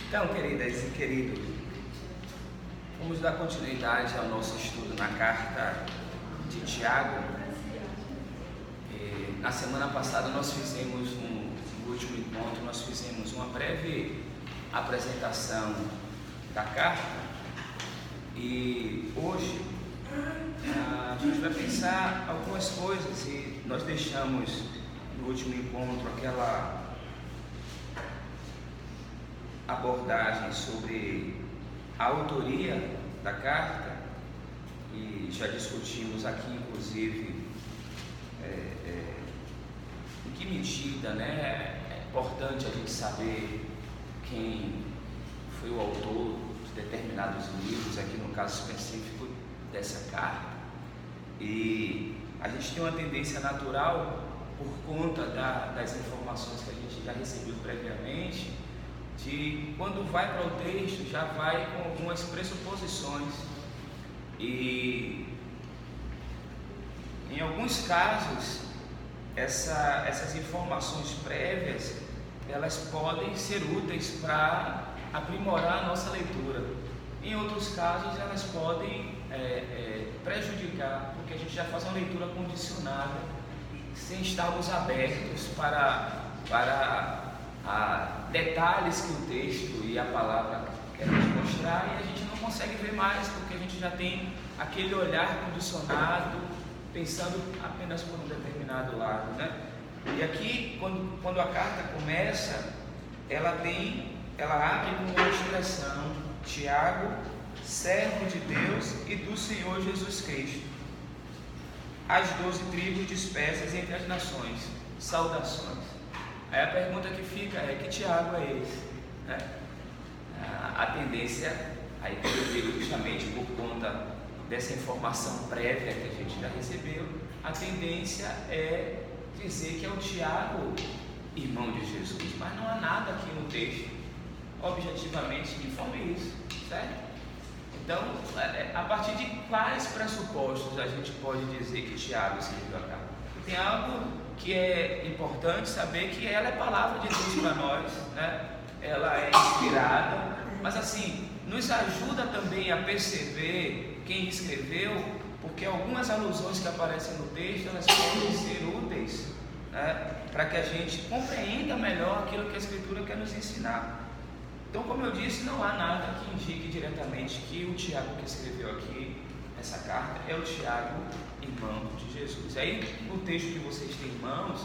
Então, queridas e queridos, vamos dar continuidade ao nosso estudo na carta de Tiago. Na semana passada nós fizemos no último encontro, nós fizemos uma breve apresentação da carta e hoje a gente vai pensar algumas coisas e nós deixamos no último encontro aquela abordagem sobre a autoria da carta e já discutimos aqui inclusive em que medida é importante a gente saber quem foi o autor de determinados livros, aqui no caso específico dessa carta. E a gente tem uma tendência natural, por conta das informações que a gente já recebeu previamente, de quando vai para o texto já vai com algumas pressuposições e em alguns casos essas informações prévias elas podem ser úteis para aprimorar a nossa leitura. Em outros casos elas podem prejudicar, porque a gente já faz uma leitura condicionada sem estarmos abertos para detalhes que o texto e a palavra querem nos mostrar, e a gente não consegue ver mais, porque a gente já tem aquele olhar condicionado, pensando apenas por um determinado lado, E aqui, quando a carta começa, ela abre com uma expressão: Tiago, servo de Deus e do Senhor Jesus Cristo, as 12 tribos dispersas entre as nações, saudações. Aí a pergunta que fica é: que Tiago é esse? A tendência, aí que eu digo justamente por conta dessa informação prévia que a gente já recebeu, a tendência é dizer que é o Tiago, irmão de Jesus, mas não há nada aqui no texto objetivamente que informe isso, certo? Então, a partir de quais pressupostos a gente pode dizer que Tiago escreveu a carta? Tem algo que é importante saber, que ela é palavra de Deus para nós, Ela é inspirada, mas assim, nos ajuda também a perceber quem escreveu, porque algumas alusões que aparecem no texto, elas podem ser úteis, para que a gente compreenda melhor aquilo que a Escritura quer nos ensinar. Então, como eu disse, não há nada que indique diretamente que o Tiago que escreveu aqui essa carta é o Tiago, irmão de Jesus. Aí, no texto que vocês têm em mãos,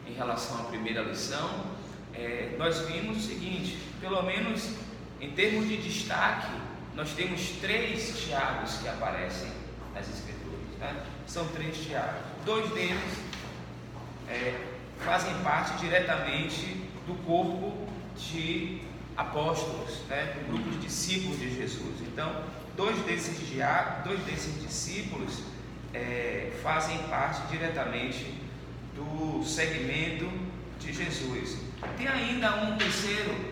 em relação à primeira lição, nós vimos o seguinte: pelo menos em termos de destaque, nós temos 3 Tiagos que aparecem nas Escrituras, São 3 Tiagos. 2 deles fazem parte diretamente do corpo de apóstolos, do grupo de discípulos de Jesus. Então, 2 desses discípulos fazem parte diretamente do segmento de Jesus. Tem ainda um terceiro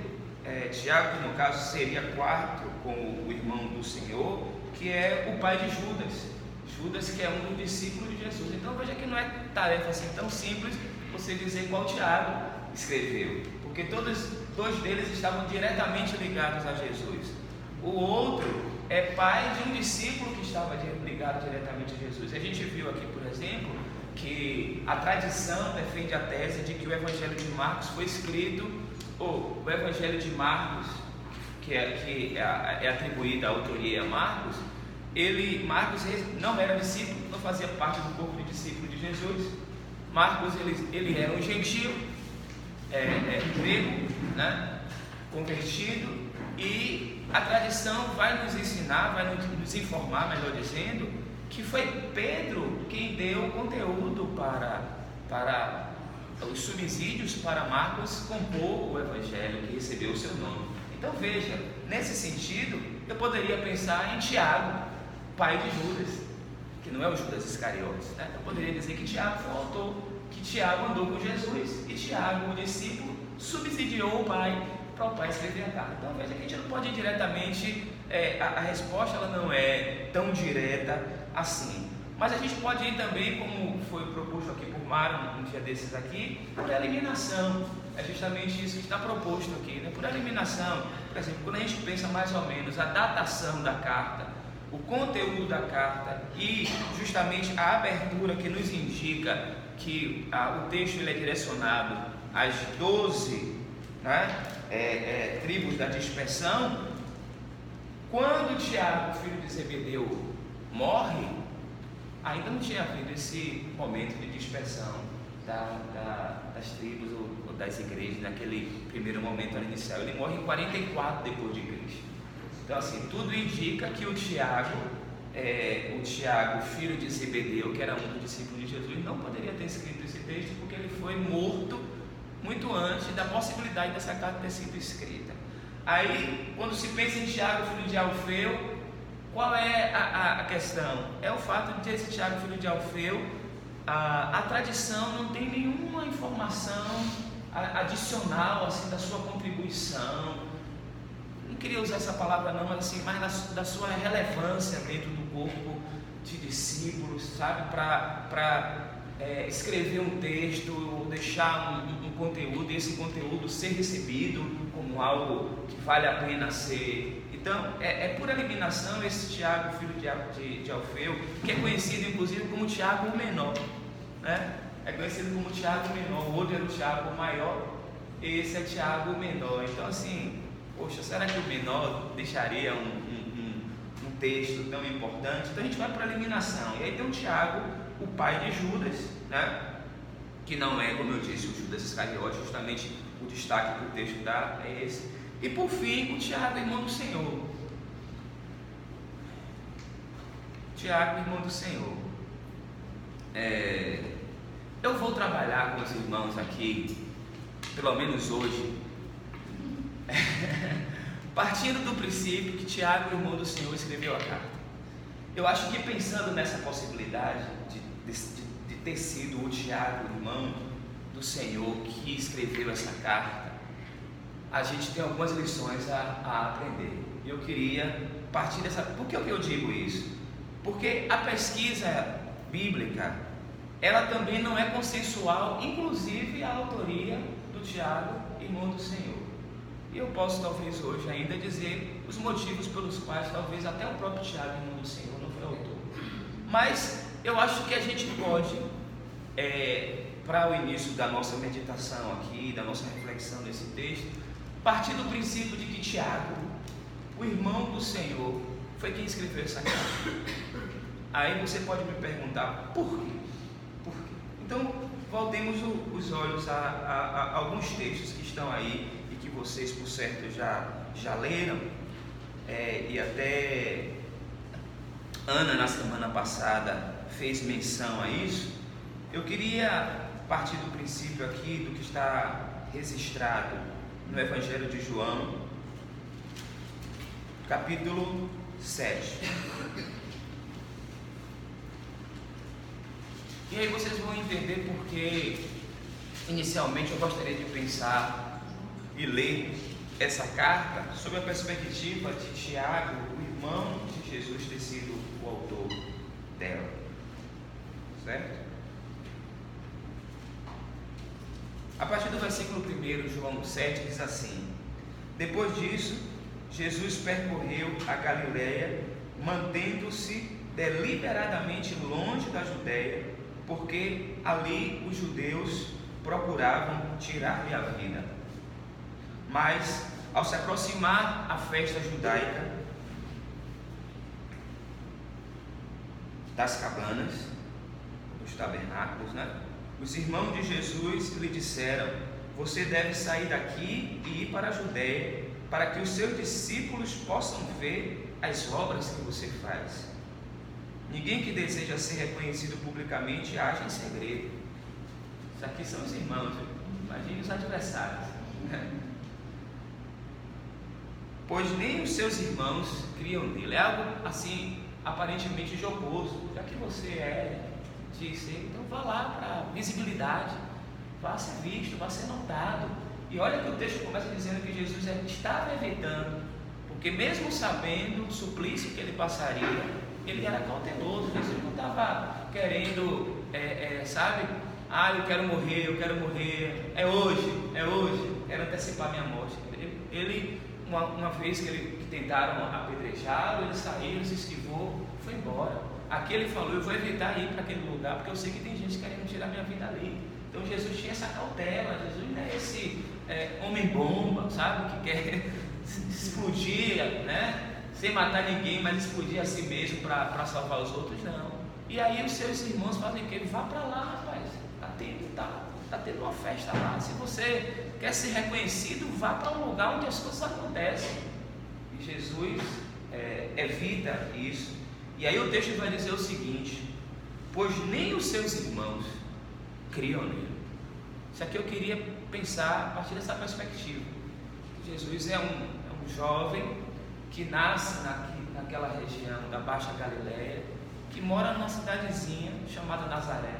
Tiago, que no caso seria quarto, como o irmão do Senhor, que é o pai de Judas, que é um dos discípulos de Jesus. Então veja que não é tarefa assim tão simples você dizer qual Tiago escreveu, porque todos 2 deles estavam diretamente ligados a Jesus. O outro é pai de um discípulo que estava ligado diretamente a Jesus. A gente viu aqui, por exemplo, que a tradição defende a tese de que o Evangelho de Marcos foi escrito, ou o Evangelho de Marcos, que é atribuída a autoria a Marcos, Marcos não era discípulo, não fazia parte do corpo de discípulos de Jesus. Marcos ele era um gentio, grego, convertido, e a tradição vai nos ensinar, vai nos informar, melhor dizendo, que foi Pedro quem deu o conteúdo para os subsídios para Marcos compor o Evangelho que recebeu o seu nome. Então veja, nesse sentido, eu poderia pensar em Tiago, pai de Judas, que não é o Judas Iscariotes, Eu poderia dizer que Tiago foi o autor, que Tiago andou com Jesus, e Tiago, o discípulo, subsidiou o pai, para o pai escrever a carta. Então veja que a gente não pode ir diretamente, a resposta ela não é tão direta assim. Mas a gente pode ir também, como foi proposto aqui por Mário, um dia desses aqui, por eliminação. É justamente isso que está proposto aqui, né? Por eliminação. Por exemplo, quando a gente pensa mais ou menos a datação da carta, o conteúdo da carta e justamente a abertura que nos indica que o texto ele é direcionado às 12, né, tribos da dispersão. Quando Tiago, filho de Zebedeu, morre, ainda não tinha havido esse momento de dispersão das tribos ou das igrejas, naquele primeiro momento inicial. Ele morre em 44 depois de Cristo. Então, assim, tudo indica que o Tiago, filho de Zebedeu, que era um dos discípulos de Jesus, não poderia ter escrito esse texto, porque ele foi morto muito antes da possibilidade dessa carta ter sido escrita. Aí, quando se pensa em Tiago, filho de Alfeu, qual é a questão? É o fato de esse Tiago, filho de Alfeu, a tradição não tem nenhuma informação adicional assim, da sua contribuição. Não queria usar essa palavra não, mas assim, mais da sua relevância dentro do corpo de discípulos, sabe? Para escrever um texto, ou deixar um conteúdo, e esse conteúdo ser recebido como algo que vale a pena ser. Então, por eliminação esse Tiago, filho de Alfeu, que é conhecido inclusive como Tiago o Menor, né? É conhecido como Tiago Menor. O outro era o Tiago Maior, esse é Tiago Menor. Então, assim, poxa, será que o menor deixaria um texto tão importante? Então a gente vai para a eliminação. E aí tem o Tiago, o pai de Judas, né? Que não é, como eu disse, o Judas Iscariote, justamente o destaque que o texto dá é esse. E por fim, o Tiago, irmão do Senhor. Tiago, irmão do Senhor. Eu vou trabalhar com os irmãos aqui, pelo menos hoje, partindo do princípio que Tiago, irmão do Senhor, escreveu a carta. Eu acho que pensando nessa possibilidade de ter sido o Tiago, irmão do Senhor, que escreveu essa carta, a gente tem algumas lições a aprender. Eu queria partir dessa... Por que eu digo isso? Porque a pesquisa bíblica, ela também não é consensual, inclusive a autoria do Tiago, irmão do Senhor. E eu posso talvez hoje ainda dizer os motivos pelos quais talvez até o próprio Tiago, irmão do Senhor, não foi autor. Mas eu acho que a gente pode, para o início da nossa meditação aqui, da nossa reflexão nesse texto, partir do princípio de que Tiago, o irmão do Senhor, foi quem escreveu essa carta. Aí você pode me perguntar, por quê? Por quê? Então, voltemos os olhos a alguns textos que estão aí e que vocês, por certo, já leram, e até Ana, na semana passada, fez menção a isso. Eu queria partir do princípio aqui do que está registrado no Evangelho de João, capítulo 7. E aí vocês vão entender porque inicialmente eu gostaria de pensar e ler essa carta sob a perspectiva de Tiago, o irmão de Jesus, ter sido o autor dela, certo? A partir do versículo 1, João 7, diz assim: depois disso, Jesus percorreu a Galileia, mantendo-se deliberadamente longe da Judeia, porque ali os judeus procuravam tirar-lhe a vida. Mas, ao se aproximar a festa judaica das cabanas, dos tabernáculos, né? Os irmãos de Jesus lhe disseram: você deve sair daqui e ir para a Judeia, para que os seus discípulos possam ver as obras que você faz. Ninguém que deseja ser reconhecido publicamente age em segredo. Isso aqui são os irmãos, imagine os adversários, né? Pois nem os seus irmãos criam nele. É algo assim, aparentemente jocoso. Já que você disse, então vá lá para visibilidade, vá ser visto, vá ser notado. E olha que o texto começa dizendo que Jesus estava evitando, porque mesmo sabendo o suplício que ele passaria, ele era cauteloso. Jesus não estava querendo, sabe? Eu quero morrer, é hoje, quero antecipar minha morte. Ele uma vez que tentaram apedrejá-lo, ele saiu, se esquivou, foi embora. Aqui ele falou: eu vou evitar ir para aquele lugar, porque eu sei que tem gente querendo tirar minha vida ali. Então Jesus tinha essa cautela. Jesus não é esse homem-bomba, sabe? Que quer explodir, né? Sem matar ninguém, mas explodir a si mesmo para salvar os outros, não. E aí os seus irmãos fazem o quê? Vá para lá, rapaz, tá tendo uma festa lá. Se você quer ser reconhecido, vá para um lugar onde as coisas acontecem. E Jesus evita isso. E aí o texto vai dizer o seguinte: pois nem os seus irmãos criam nele. Isso aqui eu queria pensar a partir dessa perspectiva. Jesus é um jovem que nasce naquela região da Baixa Galileia, que mora numa cidadezinha chamada Nazaré,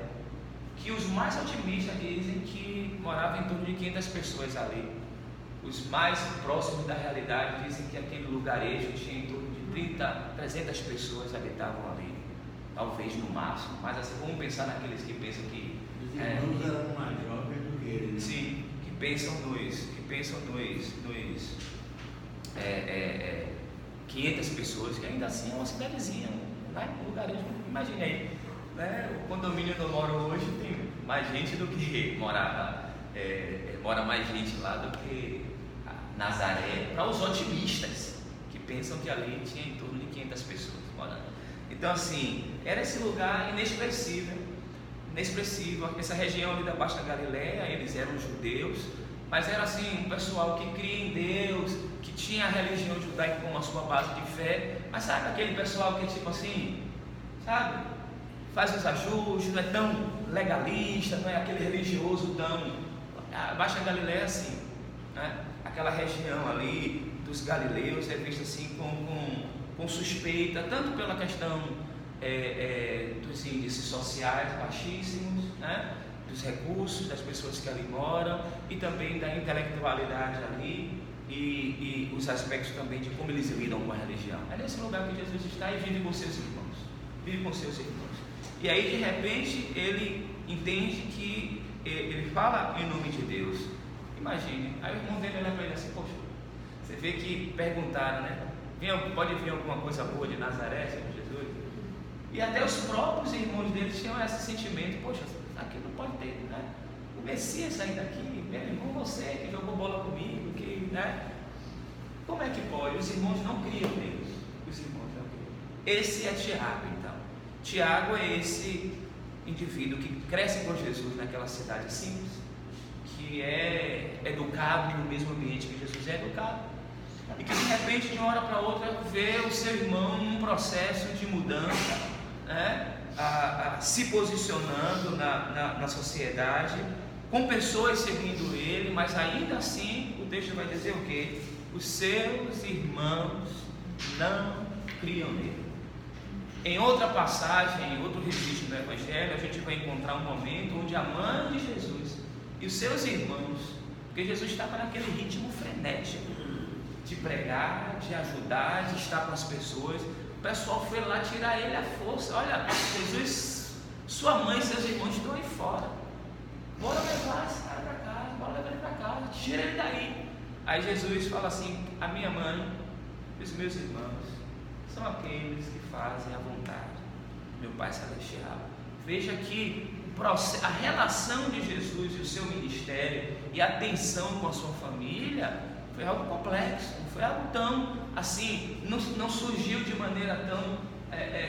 que os mais otimistas dizem que morava em torno de 500 pessoas ali. Os mais próximos da realidade dizem que aquele lugarejo tinha em torno de 300 pessoas habitavam ali, talvez no máximo. Mas assim, vamos pensar naqueles que pensam que os irmãos eram mais jovens do que ele, né? Sim, que pensam nos 500 pessoas, que ainda assim é uma cidadezinha, né? Um lugarejo, imagine aí, né? O condomínio onde eu moro hoje tem mais gente do que mora mais gente lá do que Nazaré, para os otimistas que pensam que ali tinha em torno de 500 pessoas morando. Então assim, era esse lugar inexpressível, essa região ali da Baixa Galileia. Eles eram judeus, mas era assim, um pessoal que cria em Deus, que tinha a religião judaica como a sua base de fé, mas sabe aquele pessoal que tipo assim, sabe, faz os ajustes, não é tão legalista, não é aquele religioso tão... A Baixa Galileia assim, né? Aquela região ali dos galileus é vista assim com suspeita, tanto pela questão dos índices sociais baixíssimos, né? Dos recursos das pessoas que ali moram, e também da intelectualidade ali, e os aspectos também de como eles lidam com a religião. É nesse lugar que Jesus está e vive com seus irmãos. E aí de repente ele entende que ele fala em nome de Deus. Imagine, aí o irmão dele olha para ele assim: poxa, você vê que perguntaram, né? Pode vir alguma coisa boa de Nazaré, Senhor Jesus? E até os próprios irmãos dele tinham esse sentimento: poxa, aqui não pode ter, né? O Messias sair daqui, meu irmão, você que jogou bola comigo, né? Como é que pode? Os irmãos não criam neles. Esse é Tiago, então. Tiago é esse indivíduo que cresce com Jesus naquela cidade simples, que é educado no mesmo ambiente que Jesus é educado, e que de repente, de uma hora para outra, vê o seu irmão num processo de mudança, né? Se posicionando na sociedade, com pessoas seguindo ele, mas ainda assim o texto vai dizer o quê? Os seus irmãos não criam nele. Em outra passagem, em outro registro do Evangelho, a gente vai encontrar um momento onde a mãe de Jesus e os seus irmãos, porque Jesus estava naquele ritmo frenético de pregar, de ajudar, de estar com as pessoas, o pessoal foi lá tirar ele à força. Olha, Jesus, sua mãe e seus irmãos estão aí fora, bora levar esse cara para casa, bora levar ele para casa, tira ele daí. Aí Jesus fala assim: a minha mãe e os meus irmãos são aqueles que fazem a vontade do meu Pai Celestial. Veja que a relação de Jesus e o seu ministério e a tensão com a sua família foi algo complexo, não foi algo tão assim, não surgiu de maneira tão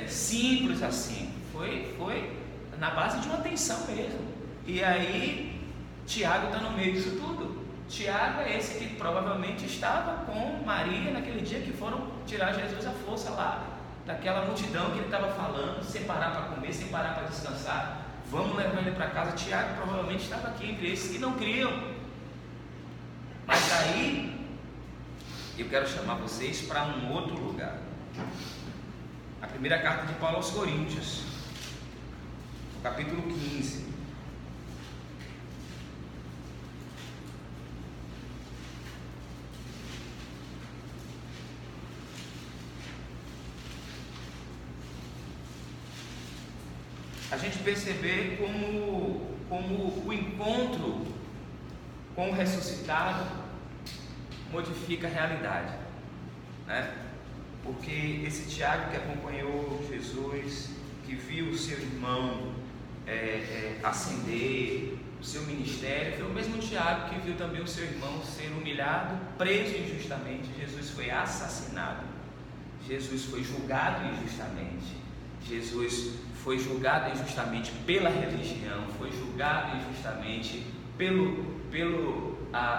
simples assim, foi na base de uma tensão mesmo. E aí Tiago está no meio disso tudo. Tiago é esse que provavelmente estava com Maria naquele dia que foram tirar Jesus à força lá daquela multidão que ele estava falando, sem parar para comer, sem parar para descansar. Vamos levar ele para casa. Tiago provavelmente estava aqui entre esses que não criam. Mas aí eu quero chamar vocês para um outro lugar. A primeira carta de Paulo aos Coríntios, no capítulo 15. a gente perceber como o encontro com o ressuscitado modifica a realidade, né? Porque esse Tiago que acompanhou Jesus, que viu o seu irmão ascender, o seu ministério, foi o mesmo Tiago que viu também o seu irmão ser humilhado, preso injustamente. Jesus foi assassinado, Jesus foi julgado injustamente, Jesus foi julgado injustamente pela religião, foi julgado injustamente pelo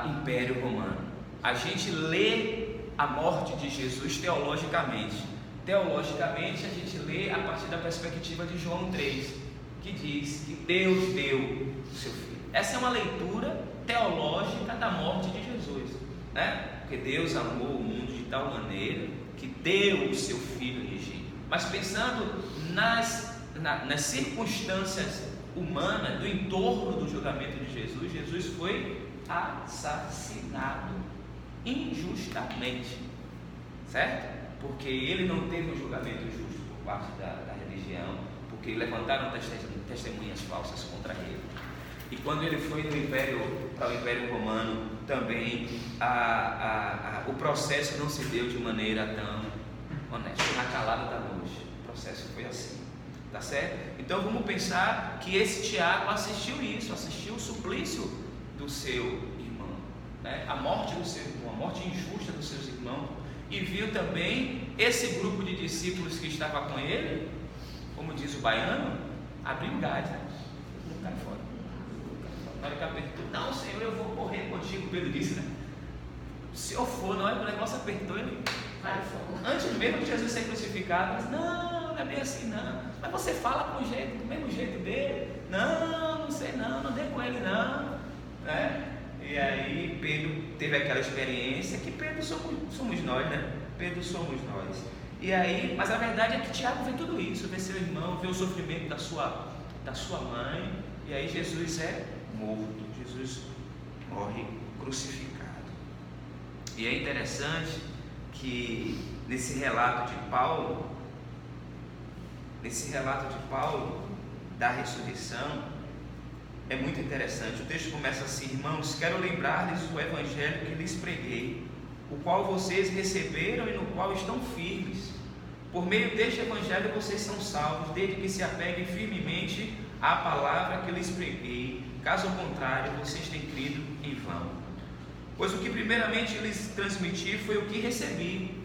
Império Romano. A gente lê a morte de Jesus teologicamente. Teologicamente, a gente lê a partir da perspectiva de João 3, que diz que Deus deu o seu Filho. Essa é uma leitura teológica da morte de Jesus, né? Porque Deus amou o mundo de tal maneira que deu o seu Filho unigênito. Mas pensando nas circunstâncias humanas do entorno do julgamento de Jesus, Jesus foi assassinado injustamente, certo? Porque ele não teve um julgamento justo por parte da religião, porque levantaram testemunhas falsas contra ele. E quando ele foi para o Império Romano, também o processo não se deu de maneira tão honesta. Na calada da noite, o processo foi assim, tá certo? Então vamos pensar que esse Tiago assistiu isso, assistiu o suplício do seu irmão, né? A morte do seu irmão, a morte injusta dos seus irmãos, e viu também esse grupo de discípulos que estava com ele, como diz o baiano, abriu o gás, né? Cai fora. Na hora que apertou, não, Senhor, eu vou correr contigo, Pedro disse, né? Se eu for, na hora que o negócio apertou, ele vai fora. Antes mesmo de Jesus ser crucificado, mas não é bem assim não. Mas você fala do mesmo jeito dele. Não sei não dê com ele não, né? E aí Pedro teve aquela experiência que Pedro somos nós, né? Pedro somos nós. E aí, mas a verdade é que Tiago vê tudo isso, vê seu irmão, vê o sofrimento da sua mãe, e aí Jesus é morto, Jesus morre crucificado. E é interessante que nesse relato de Paulo da ressurreição, é muito interessante. O texto começa assim: irmãos, quero lembrar-lhes o evangelho que lhes preguei, o qual vocês receberam e no qual estão firmes. Por meio deste evangelho vocês são salvos, desde que se apeguem firmemente à palavra que lhes preguei. Caso contrário, vocês têm crido em vão. Pois o que primeiramente lhes transmiti foi o que recebi,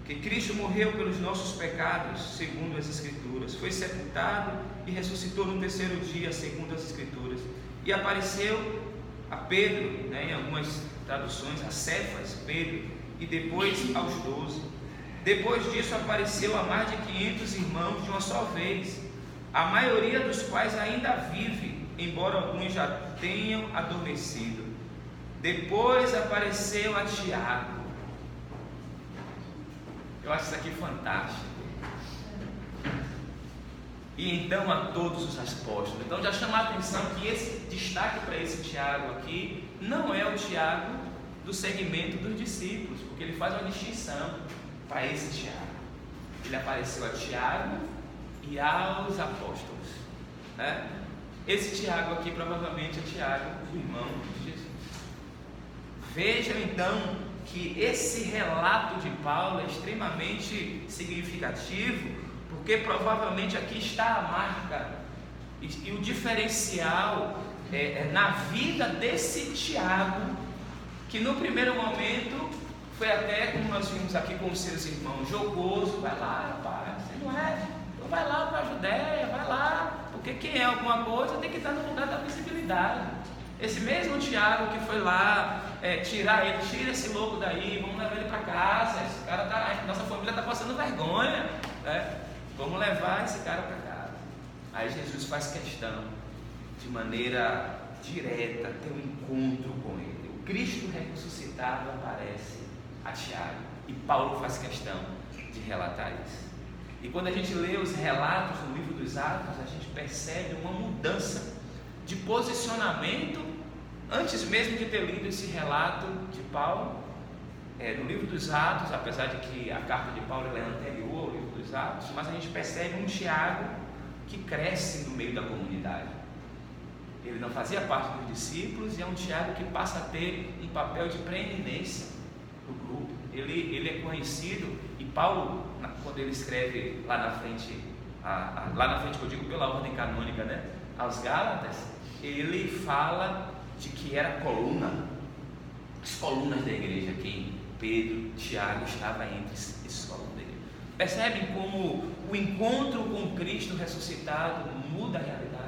que Cristo morreu pelos nossos pecados, segundo as Escrituras, foi sepultado e ressuscitou no terceiro dia, segundo as Escrituras, e apareceu a Pedro, né, em algumas traduções, a Cefas, Pedro, e depois aos 12. Depois disso apareceu a mais de 500 irmãos de uma só vez, a maioria dos quais ainda vive, embora alguns já tenham adormecido. Depois apareceu a Tiago. Eu acho isso aqui fantástico. E então a todos os apóstolos. Então já chama a atenção que esse destaque para esse Tiago aqui não é o Tiago do segmento dos discípulos, porque ele faz uma distinção para esse Tiago. Ele apareceu a Tiago e aos apóstolos, né? Esse Tiago aqui provavelmente é Tiago, o irmão de Jesus. Vejam então que esse relato de Paulo é extremamente significativo, porque provavelmente aqui está a marca e o diferencial na vida desse Tiago, que no primeiro momento foi até, como nós vimos aqui com os seus irmãos, jogoso. Vai lá, rapaz, você não é? Então vai lá para a Judéia, vai lá, porque quem é alguma coisa tem que estar no lugar da visibilidade. Esse mesmo Tiago que foi lá tira esse louco daí, vamos levar ele para casa, esse cara nossa família está passando vergonha, né? Vamos levar esse cara para casa. Aí Jesus faz questão, de maneira direta, ter um encontro com ele. O Cristo ressuscitado aparece a Tiago, e Paulo faz questão de relatar isso. E quando a gente lê os relatos no livro dos Atos, a gente percebe uma mudança de posicionamento antes mesmo de ter lido esse relato de Paulo. No livro dos Atos, apesar de que a carta de Paulo é anterior ao livro dos Atos, mas a gente percebe um Tiago que cresce no meio da comunidade. Ele não fazia parte dos discípulos e é um Tiago que passa a ter um papel de preeminência no grupo. Ele é conhecido, e Paulo, quando ele escreve lá na frente que eu digo pela ordem canônica, né, aos Gálatas, ele fala de que era as colunas da igreja, quem Pedro, Tiago estava entre esses colunas da igreja. Percebem como o encontro com Cristo ressuscitado muda a realidade?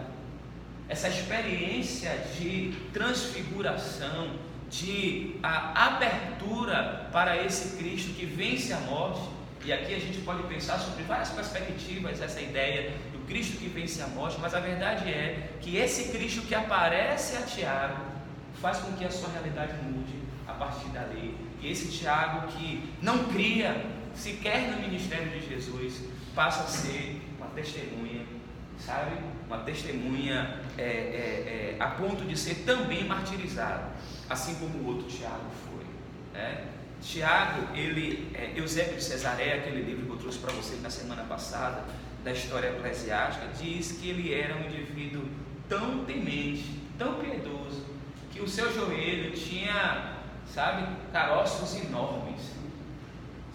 Essa experiência de transfiguração, de abertura para esse Cristo que vence a morte. E aqui a gente pode pensar sobre várias perspectivas essa ideia do Cristo que vence a morte, mas a verdade é que esse Cristo que aparece a Tiago faz com que a sua realidade mude a partir dali. E esse Tiago que não cria sequer no ministério de Jesus passa a ser uma testemunha, sabe? Uma testemunha a ponto de ser também martirizado, assim como o outro Tiago foi, né? Tiago, Eusébio de Cesareia, aquele livro que eu trouxe para vocês na semana passada, da história eclesiástica, diz que ele era um indivíduo tão temente, tão piedoso, que o seu joelho tinha, sabe, caroços enormes,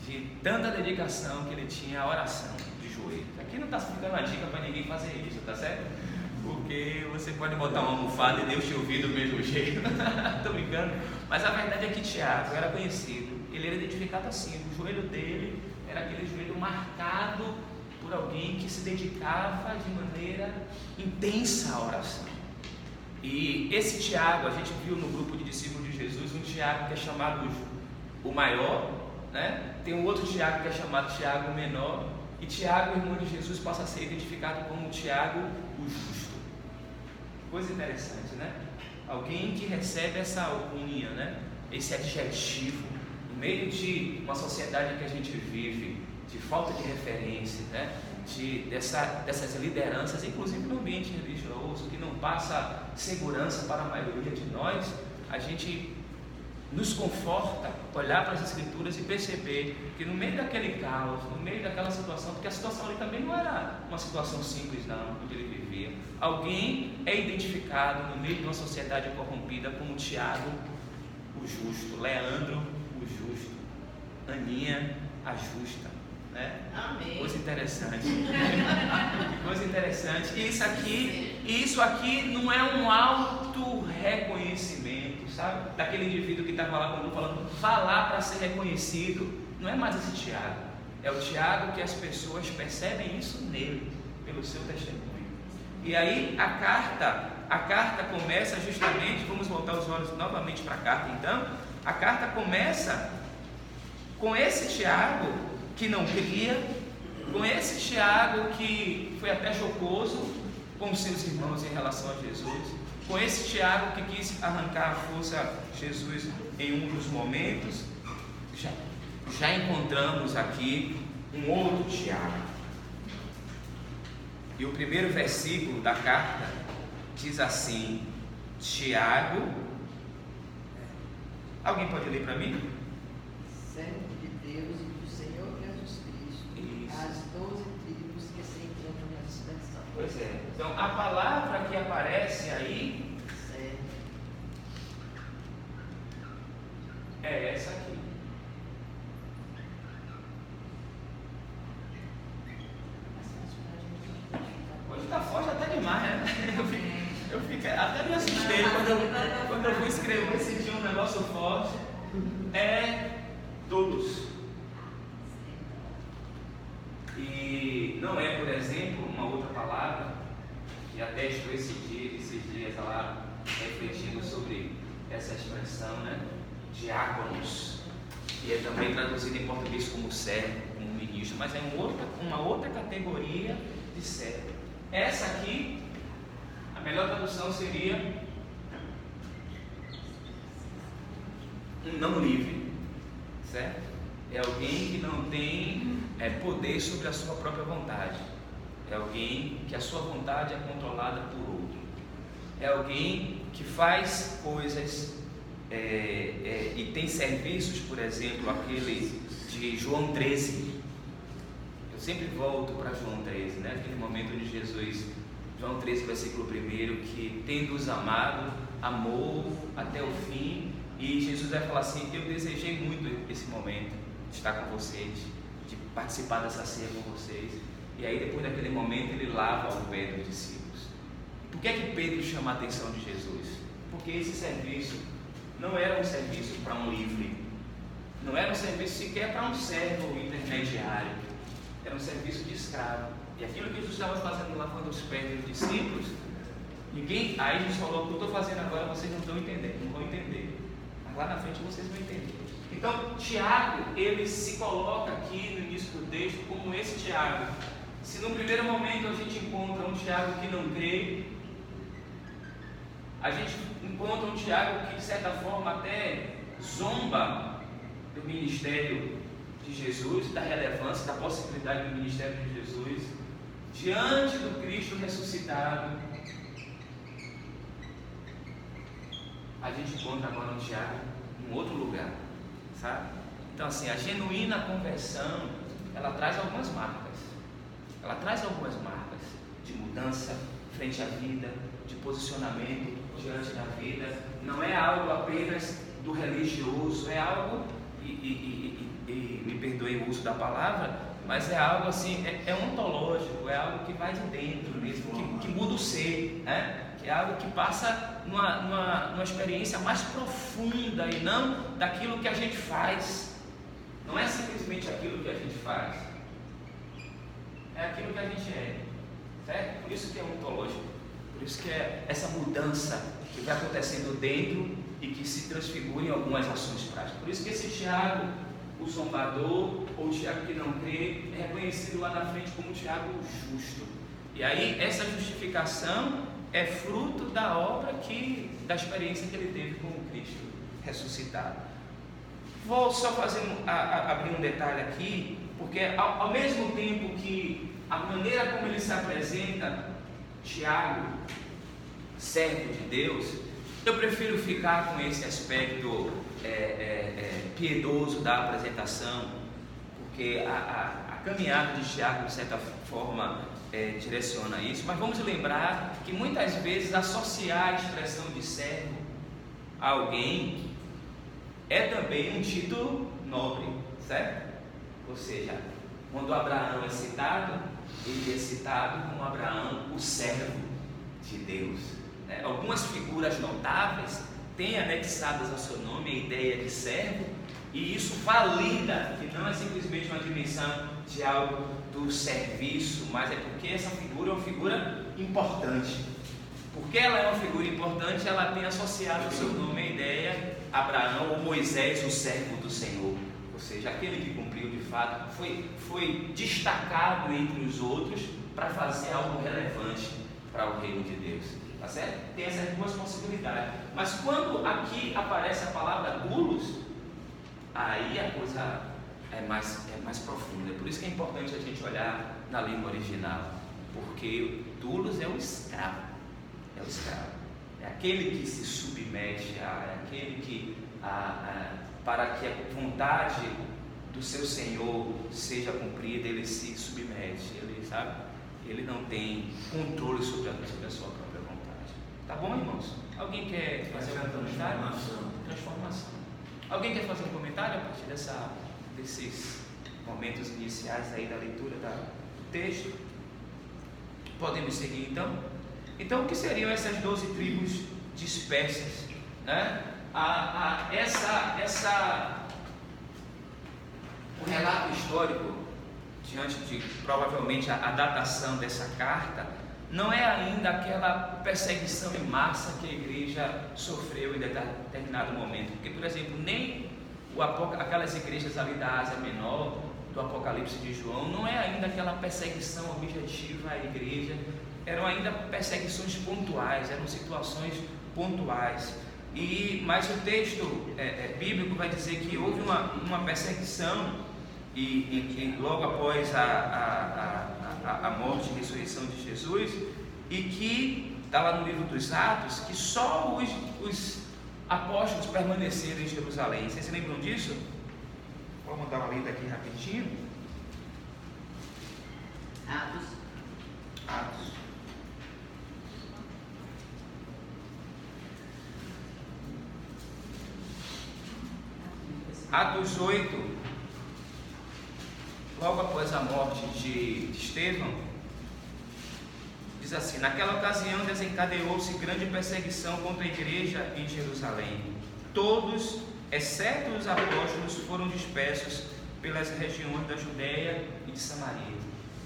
de tanta dedicação que ele tinha à oração de joelho. Aqui não está ficando uma dica para ninguém fazer isso, tá certo? Porque você pode botar uma almofada e Deus te ouvir do mesmo jeito. Estou brincando. Mas a verdade é que Tiago era conhecido, ele era identificado assim, o joelho dele era aquele joelho marcado por alguém que se dedicava de maneira intensa à oração. E esse Tiago, a gente viu no grupo de discípulos de Jesus, um Tiago que é chamado o maior, né? Tem um outro Tiago que é chamado Tiago o menor, e Tiago, irmão de Jesus, passa a ser identificado como Tiago o justo. Coisa interessante, né? Alguém que recebe essa alcunha, né? Esse adjetivo, no meio de uma sociedade que a gente vive, de falta de referência, né? Dessas lideranças, inclusive no ambiente religioso, que não passa segurança para a maioria de nós, a gente nos conforta olhar para as Escrituras e perceber que no meio daquele caos, no meio daquela situação, porque a situação ali também não era uma situação simples não, onde ele vivia, alguém é identificado no meio de uma sociedade corrompida como Tiago o justo, Leandro o justo, Aninha a justa, né? Amém. Coisa interessante. Coisa interessante. E isso aqui não é um auto-reconhecimento, sabe? Daquele indivíduo que estava lá quando falando, falar para ser reconhecido. Não é mais esse Tiago. É o Tiago que as pessoas percebem isso nele, pelo seu testemunho. E aí a carta começa justamente, vamos voltar os olhos novamente para a carta então. A carta começa com esse Tiago que não cria, com esse Tiago que foi até jocoso com seus irmãos em relação a Jesus, com esse Tiago que quis arrancar a força de Jesus em um dos momentos. Já encontramos aqui um outro Tiago. E o primeiro versículo da carta diz assim: Tiago, alguém pode ler para mim? Servo de Deus e do Senhor Jesus Cristo, Isso. as 12 tribos que se encontram na dispersão. Pois é. Então a palavra que aparece aí Servo. é essa aqui. Hoje está forte até demais, né? Eu fiquei, até me assustei quando eu fui escrever e senti um negócio forte. É todos. E não é, por exemplo, uma outra palavra que até estou esses dias lá refletindo sobre essa expressão, né? Diáconos, que é também traduzido em português como servo, como ministro, mas é uma outra categoria de servo. Essa aqui, a melhor tradução seria um não livre, certo? É alguém que não tem poder sobre a sua própria vontade. É alguém que a sua vontade é controlada por outro. É alguém que faz coisas e tem serviços, por exemplo, aquele de João 13. sempre volto para João 13, né? Aquele momento onde Jesus, João 13, versículo 1, que tendo-os amado, amou até o fim, e Jesus vai falar assim: eu desejei muito esse momento de estar com vocês, de participar dessa ceia com vocês. E aí depois daquele momento ele lava o pé dos discípulos. Por que é que Pedro chama a atenção de Jesus? Porque esse serviço não era um serviço para um livre, não era um serviço sequer para um servo intermediário, era um serviço de escravo. E aquilo que Jesus estava fazendo, lavando os pés dos discípulos, aí Jesus falou: o que eu estou fazendo agora vocês não estão entendendo, não vão entender, mas lá na frente vocês vão entender. Então Tiago, ele se coloca aqui no início do texto como esse Tiago. Se no primeiro momento a gente encontra um Tiago que não crê, a gente encontra um Tiago que de certa forma até zomba do ministério de Jesus, da relevância, da possibilidade do ministério de Jesus diante do Cristo ressuscitado. A gente encontra agora um Tiago em outro lugar, sabe? Então assim, a genuína conversão, ela traz algumas marcas. Ela traz algumas marcas de mudança frente à vida, de posicionamento diante da vida. Não é algo apenas do religioso, é algo, e me perdoe o uso da palavra, mas é algo assim, é ontológico, é algo que vai de dentro mesmo, que muda o ser, né? Que é algo que passa numa experiência mais profunda e não daquilo que a gente faz. Não é simplesmente aquilo que a gente faz, é aquilo que a gente é, certo? Por isso que é ontológico, por isso que é essa mudança que vai acontecendo dentro e que se transfigura em algumas ações práticas. Por isso que esse Tiago, o zombador, ou o Tiago que não crê, é reconhecido lá na frente como Tiago justo. E aí essa justificação é fruto da obra da experiência que ele teve com o Cristo ressuscitado. Vou só abrir um detalhe aqui, porque ao mesmo tempo que a maneira como ele se apresenta, Tiago, servo de Deus, eu prefiro ficar com esse aspecto piedoso da apresentação, porque a caminhada de Tiago, de certa forma, direciona isso. Mas vamos lembrar que muitas vezes associar a expressão de servo a alguém é também um título nobre, certo? Ou seja, quando Abraão é citado, ele é citado como Abraão, o servo de Deus. Algumas figuras notáveis têm anexadas ao seu nome a ideia de servo, e isso valida que não é simplesmente uma dimensão de algo do serviço, mas é porque essa figura é uma figura importante. Porque ela é uma figura importante, ela tem associado ao seu nome a ideia Abraão ou Moisés, o servo do Senhor. Ou seja, aquele que cumpriu de fato, foi destacado entre os outros para fazer algo relevante para o reino de Deus. Tá certo? Tem essas duas possibilidades. Mas quando aqui aparece a palavra doulos, aí a coisa é mais profunda. Por isso que é importante a gente olhar na língua original, porque doulos é o escravo. É o escravo. É aquele que se submete, é aquele que para que a vontade do seu Senhor seja cumprida, ele se submete, ele não tem controle sobre a sua própria vontade. Tá bom, irmãos? Alguém quer fazer um comentário? Transformação. Alguém quer fazer um comentário a partir desses momentos iniciais aí da leitura do texto? Podemos seguir então? Então, o que seriam essas 12 tribos dispersas, né? O relato histórico, diante de provavelmente a datação dessa carta, não é ainda aquela perseguição em massa que a igreja sofreu em determinado momento. Porque, por exemplo, nem aquelas igrejas ali da Ásia Menor, do Apocalipse de João, não é ainda aquela perseguição objetiva à igreja. Eram ainda perseguições pontuais, eram situações pontuais. Mas o texto bíblico vai dizer que houve uma perseguição e logo após a morte e ressurreição de Jesus, e que está lá no livro dos Atos, que só os apóstolos permaneceram em Jerusalém. Vocês se lembram disso? Vamos dar uma lida aqui rapidinho. Atos. Atos 8, logo após a morte de Estevão, diz assim: naquela ocasião desencadeou-se grande perseguição contra a igreja em Jerusalém. Todos, exceto os apóstolos, foram dispersos pelas regiões da Judéia e de Samaria.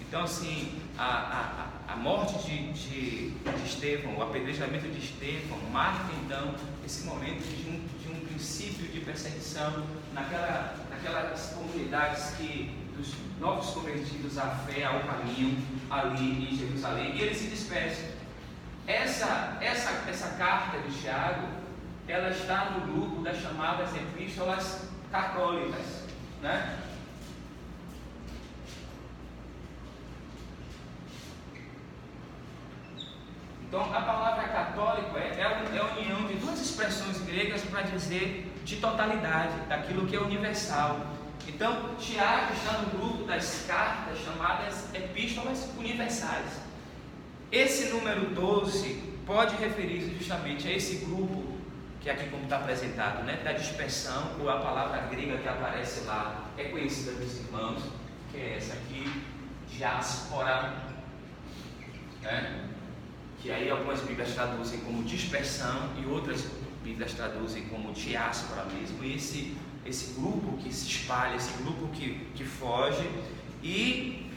Então, assim, a morte de Estevão, o apedrejamento de Estevão, marca então esse momento de um princípio de perseguição naquelas comunidades dos novos convertidos à fé, ao caminho ali em Jerusalém, e eles se dispersam. Essa carta de Tiago, ela está no grupo das chamadas epístolas católicas, né? Então, a palavra católico é a união de duas expressões gregas para dizer de totalidade, daquilo que é universal. Então, Tiago está no grupo das cartas chamadas epístolas universais. Esse número 12 pode referir-se justamente a esse grupo, que aqui como está apresentado, né, da dispersão, ou a palavra grega que aparece lá, é conhecida dos irmãos, que é essa aqui, diáspora, né? Que aí algumas Bíblias traduzem como dispersão e outras Bíblias traduzem como diáspora mesmo, esse grupo que se espalha, esse grupo que foge, e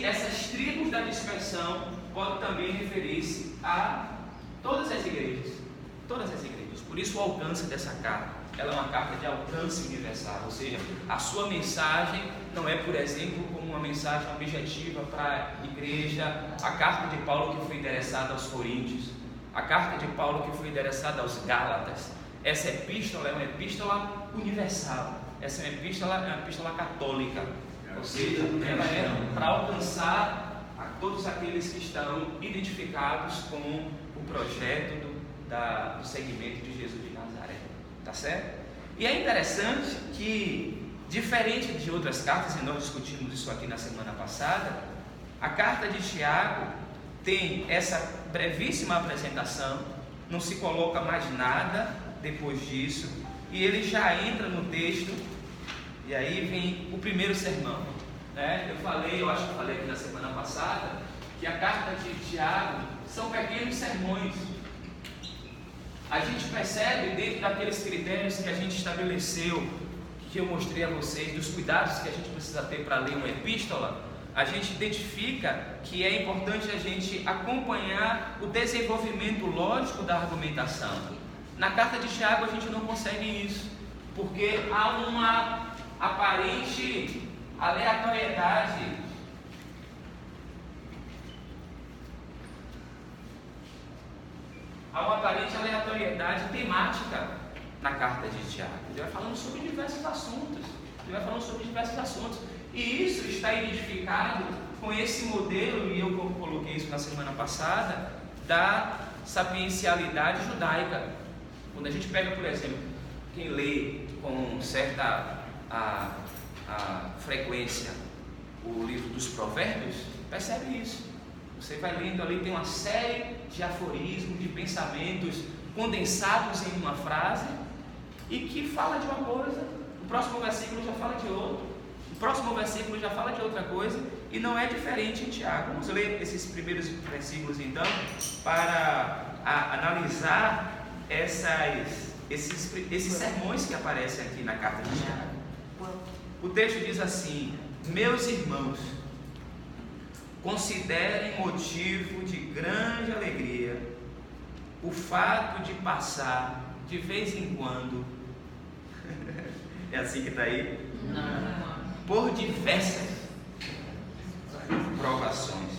essas tribos da dispersão podem também referir-se a todas as igrejas, por isso o alcance dessa carta, ela é uma carta de alcance universal, ou seja, a sua mensagem não é, por exemplo, como uma mensagem objetiva para a igreja, a carta de Paulo que foi endereçada aos Coríntios, a carta de Paulo que foi endereçada aos Gálatas. Essa epístola é uma epístola universal, essa é uma epístola católica, ou seja, ela é para alcançar a todos aqueles que estão identificados com o projeto do seguimento de Jesus de Nazaré, tá certo? E é interessante que, diferente de outras cartas, e nós discutimos isso aqui na semana passada, a carta de Tiago tem essa brevíssima apresentação, não se coloca mais nada depois disso, e ele já entra no texto, e aí vem o primeiro sermão, né? Eu acho que falei aqui na semana passada, que a carta de Tiago são pequenos sermões. A gente percebe, dentro daqueles critérios que a gente estabeleceu, que eu mostrei a vocês, dos cuidados que a gente precisa ter para ler uma epístola, a gente identifica que é importante a gente acompanhar o desenvolvimento lógico da argumentação. Na carta de Tiago a gente não consegue isso, porque há uma aparente aleatoriedade. Há uma aparente aleatoriedade temática na carta de Tiago. Ele vai falando sobre diversos assuntos. E isso está identificado com esse modelo, e eu coloquei isso na semana passada, da sapiencialidade judaica. Quando a gente pega, por exemplo, quem lê com certa frequência o livro dos Provérbios, percebe isso. Você vai lendo ali, tem uma série de aforismos, de pensamentos condensados em uma frase, e que fala de uma coisa, o próximo versículo já fala de outro, o próximo versículo já fala de outra coisa, e não é diferente em Tiago. Vamos ler esses primeiros versículos então, para analisar esses sermões que aparecem aqui na carta de Tiago. O texto diz assim: meus irmãos, considerem motivo de grande alegria o fato de passar de vez em quando, é assim que está aí? Não. Por diversas provações,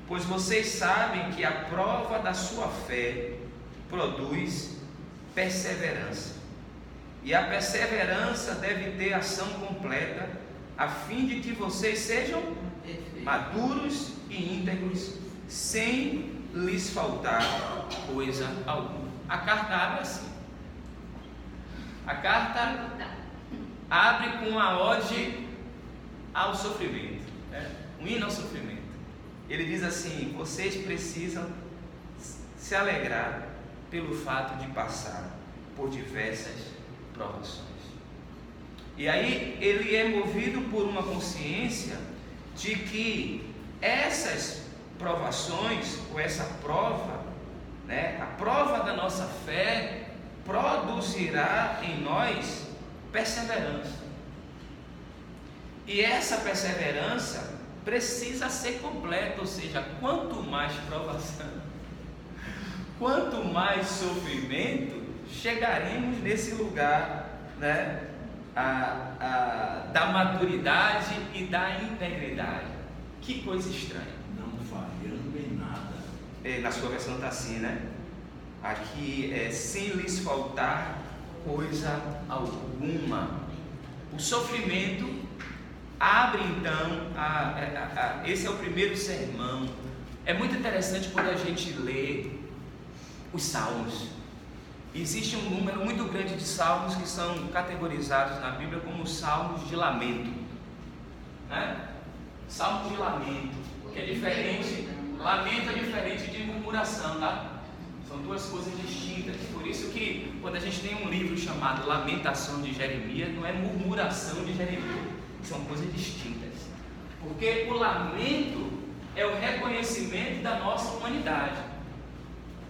pois vocês sabem que a prova da sua fé produz perseverança, e a perseverança deve ter ação completa, a fim de que vocês sejam maduros e íntegros, sem lhes faltar coisa alguma. A carta abre assim. A carta abre com uma ode ao sofrimento, né? Um hino ao sofrimento. Ele diz assim: vocês precisam se alegrar pelo fato de passar por diversas provações. E aí ele é movido por uma consciência de que essas provações, ou essa prova, né, a prova da nossa fé, produzirá em nós perseverança. E essa perseverança precisa ser completa, ou seja, quanto mais provação, quanto mais sofrimento, chegaremos nesse lugar, né, da maturidade e da integridade. Que coisa estranha. Não falhando em nada. Na sua versão está assim, né? Aqui é sem lhes faltar coisa alguma. O sofrimento abre então, esse é o primeiro sermão. É muito interessante quando a gente lê os salmos. Existe um número muito grande de salmos que são categorizados na Bíblia como salmos de lamento, né? Salmos de lamento, que é diferente. Lamento é diferente de murmuração, tá? São duas coisas distintas. Por isso que quando a gente tem um livro chamado Lamentação de Jeremias, não é murmuração de Jeremias, são coisas distintas. Porque o lamento é o reconhecimento da nossa humanidade.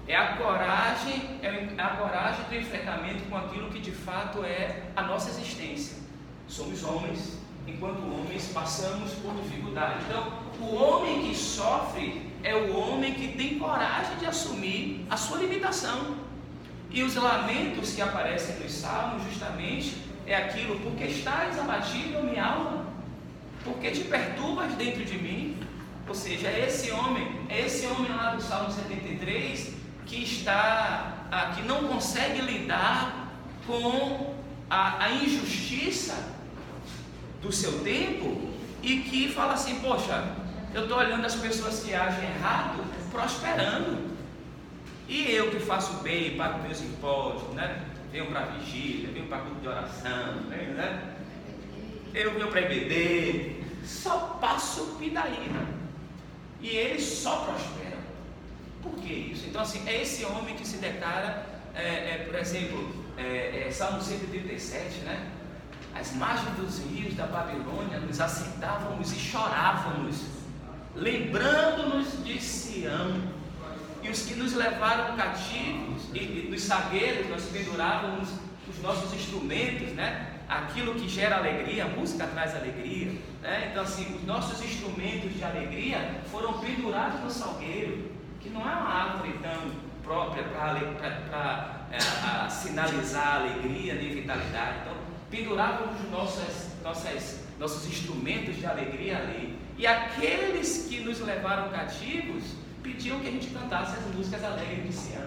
É a coragem do enfrentamento com aquilo que de fato é a nossa existência. Somos homens, enquanto homens passamos por dificuldade. Então, o homem que sofre é o homem que tem coragem de assumir a sua limitação. E os lamentos que aparecem nos salmos justamente é aquilo: porque estás abatido, minha alma, porque te perturbas dentro de mim. Ou seja, é esse homem lá do Salmo 73 que não consegue lidar com a injustiça do seu tempo e que fala assim: poxa, eu estou olhando as pessoas que agem errado prosperando, e eu que faço bem, pago meus impostos, né? Venho para a vigília, venho para grupo de oração, né? Eu venho para EBD, só passo pidaína e eles só prosperam. Por que isso? Então, assim, é esse homem que se declara, por exemplo, Salmo 137, né? As margens dos rios da Babilônia nos assentávamos e chorávamos, lembrando-nos de Sião. E os que nos levaram cativos, e nos sagueiros nós pendurávamos os nossos instrumentos, né? Aquilo que gera alegria, a música traz alegria, né? Então, assim, os nossos instrumentos de alegria foram pendurados no salgueiro, que não é uma árvore tão própria para sinalizar a alegria nem vitalidade. Então, pendurávamos nossos instrumentos de alegria ali. E aqueles que nos levaram cativos pediam que a gente cantasse as músicas alegres de Sião.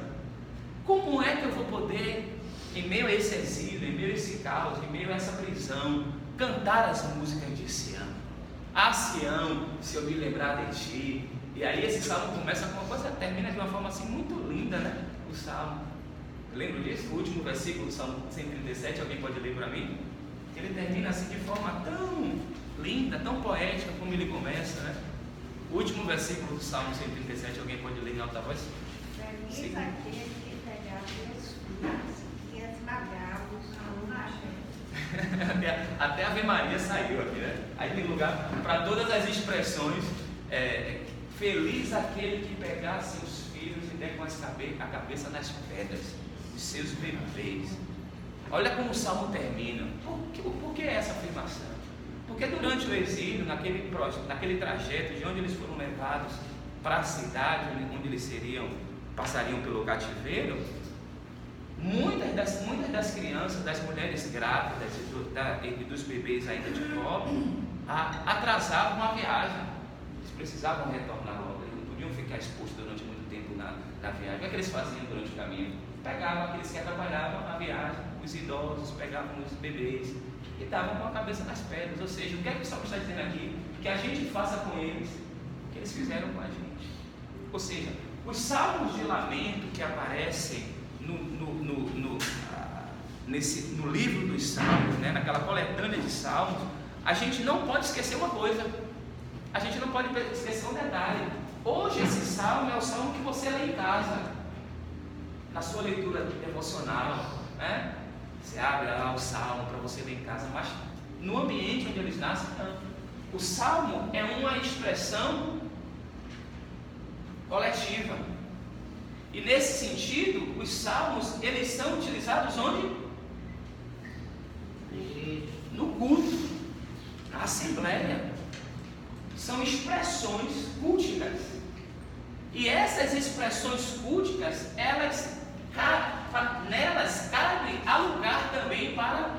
Como é que eu vou poder, em meio a esse exílio, em meio a esse caos, em meio a essa prisão, cantar as músicas de Sião? Ah, Sião, se eu me lembrar de ti. E aí esse salmo começa com uma coisa, termina de uma forma assim muito linda, né? O salmo. Lembro disso? O último versículo do Salmo 137, alguém pode ler para mim? Ele termina assim de forma tão linda, tão poética como ele começa, né? O último versículo do Salmo 137, alguém pode ler em alta voz? Feliz aquele que pegava os filhos e esmagava os machos. Até a Ave Maria saiu aqui, né? Aí tem lugar para todas as expressões. Feliz aquele que pegasse os filhos e der com a cabeça nas pedras, os seus bebês. Olha como o Salmo termina. Por que essa afirmação? Porque durante o exílio, naquele trajeto de onde eles foram levados para a cidade onde eles passariam pelo cativeiro, muitas das crianças, das mulheres grávidas e dos bebês ainda de pobre, atrasavam a viagem. Eles precisavam retornar logo, eles não podiam ficar expostos durante muito tempo na viagem. O que é que eles faziam durante o caminho? Pegavam aqueles que atrapalhavam a viagem, os idosos, pegavam os bebês e estavam com a cabeça nas pedras. Ou seja, o que é que o Salmo está dizendo aqui? Que a gente faça com eles o que eles fizeram com a gente. Ou seja, os salmos de lamento que aparecem no livro dos salmos, né, naquela coletânea de salmos, a gente não pode esquecer uma coisa. A gente não pode esquecer um detalhe. Hoje esse salmo é o salmo que você lê em casa, na sua leitura devocional, né? Você abre lá o salmo para você ler em casa, mas no ambiente onde eles nascem, não. O salmo é uma expressão coletiva. E nesse sentido, os salmos, eles são utilizados onde? No culto, na assembleia. São expressões culticas. E essas expressões culticas, nelas cabe alugar também para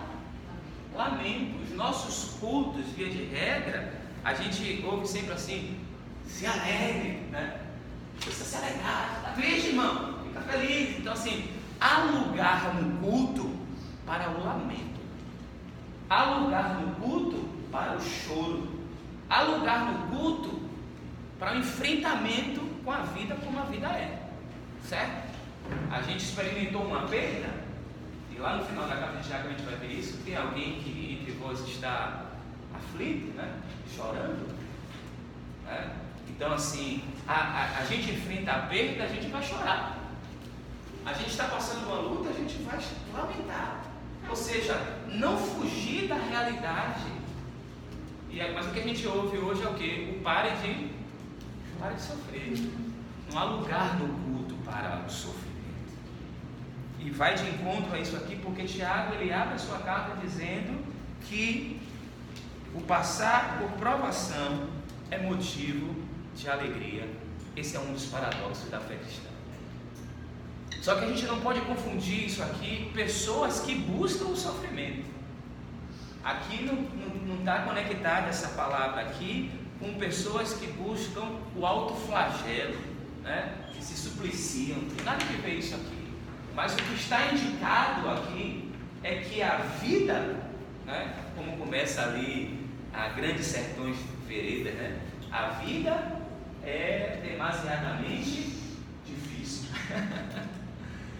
lamento. Os nossos cultos, via de regra, a gente ouve sempre assim: se alegre, né? Precisa se alegrar, está triste, irmão, fica feliz. Então, assim, há lugar no culto para o lamento, há lugar no culto para o choro, há lugar no culto para o enfrentamento com a vida como a vida é, certo? A gente experimentou uma perda, e lá no final da carta de Tiago a gente vai ver isso. Tem alguém que entre vós está aflito, né? Chorando, né? Então, assim, a gente enfrenta a perda, a gente vai chorar. A gente está passando uma luta, a gente vai lamentar. Ou seja, não fugir da realidade. Mas o que a gente ouve hoje é o quê? O pare de sofrer. Não há lugar no culto para o sofrimento. E vai de encontro a isso aqui, porque Tiago, ele abre a sua carta dizendo que o passar por provação é motivo de alegria. Esse é um dos paradoxos da fé cristã. Só que a gente não pode confundir isso aqui, pessoas que buscam o sofrimento. Aqui não está conectada essa palavra aqui com pessoas que buscam o autoflagelo, né? Que se supliciam. Não tem nada a ver isso aqui. Mas o que está indicado aqui é que a vida, né? Como começa ali a Grandes Sertões Veredas, né? A vida é demasiadamente difícil.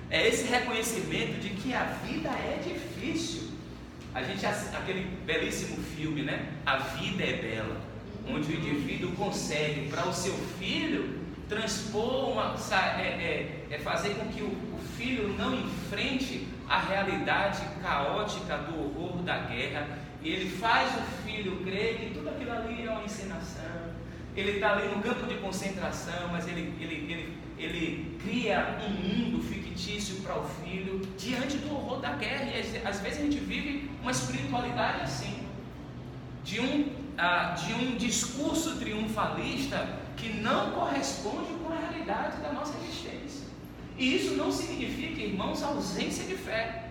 É esse reconhecimento de que a vida é difícil. A gente aquele belíssimo filme, né? A Vida é Bela, onde o indivíduo consegue para o seu filho transpor fazer com que o filho não enfrente a realidade caótica do horror da guerra, e ele faz o filho crer que tudo aquilo ali é uma encenação. Ele está ali no campo de concentração, mas ele cria um mundo fictício para o filho diante do horror da guerra. E às vezes a gente vive uma espiritualidade assim, de um discurso triunfalista que não corresponde com a realidade da nossa existência. E isso não significa, irmãos, ausência de fé,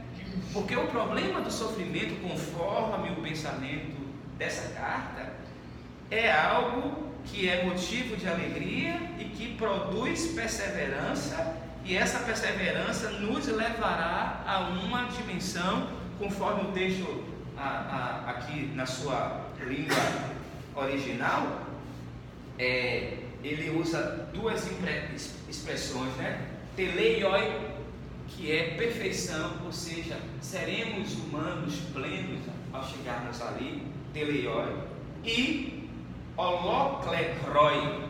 porque o problema do sofrimento, conforme o pensamento dessa carta, é algo que é motivo de alegria e que produz perseverança, e essa perseverança nos levará a uma dimensão, conforme o texto aqui na sua língua original, ele usa duas expressões, né? Teleioi, que é perfeição, ou seja, seremos humanos plenos ao chegarmos ali, teleioi, e holoklekroi,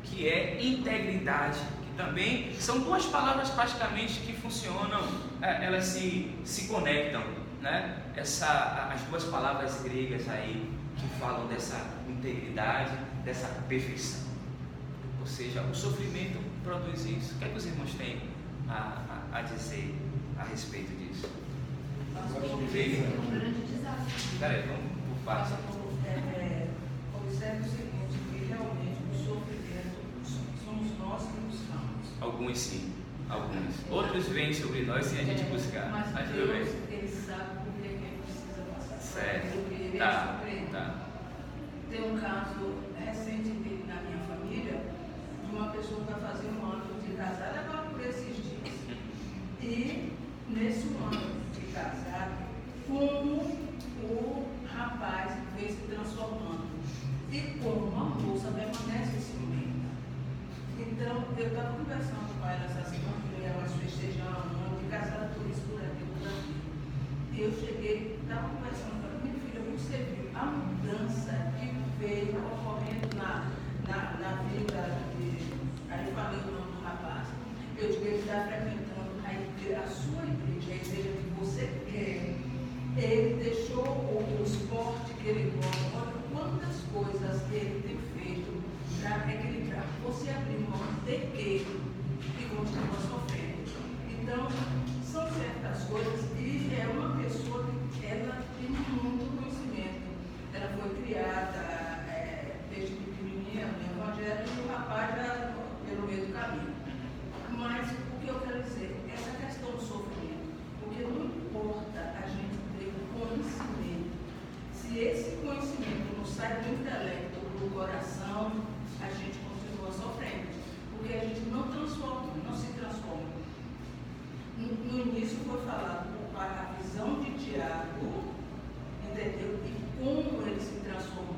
que é integridade, que também são duas palavras praticamente que funcionam, elas se conectam, né? As duas palavras gregas aí que falam dessa integridade, dessa perfeição. Ou seja, o sofrimento produz isso. O que é que os irmãos têm a dizer a respeito disso? É um grande desafio. Peraí, vamos por partes. Observe o seguinte, que realmente o sofrimento somos nós que buscamos. Alguns sim, alguns. Outros vêm sobre nós sem a gente buscar. Mas Deus, ele sabe por que ele precisa passar. Certo. Ele Tá. Tem um caso recente na minha família, de uma pessoa que vai fazer um ano de casada agora por esses dias. E nesse ano de casado, como o rapaz veio se transformando e como uma moça permanece esse momento. Então, eu estava conversando com ela essa semana, que elas festejando um ano de casado, por isso por aqui. E eu cheguei, estava conversando com ela, minha filha, você viu a mudança que veio ocorrendo na vida aí falei o nome do rapaz. Eu digo, ele está frequentando a sua igreja, a igreja que você quer. Ele deixou o esporte que ele gosta. Olha quantas coisas ele tem feito para equilibrar. Você abrir mão de quê? E continua sofrendo. Então, são certas coisas e é uma pessoa que ela tem muito conhecimento. Ela foi criada desde pequenininha no Evangelho e o rapaz já pelo meio do caminho. Mas o que eu quero dizer, essa questão do sofrimento, porque não importa a gente ter conhecimento, se esse conhecimento não sai do intelecto do coração, a gente continua sofrendo, porque a gente não se transforma. No início foi falado a visão de Tiago, entendeu? E como ele se transformou.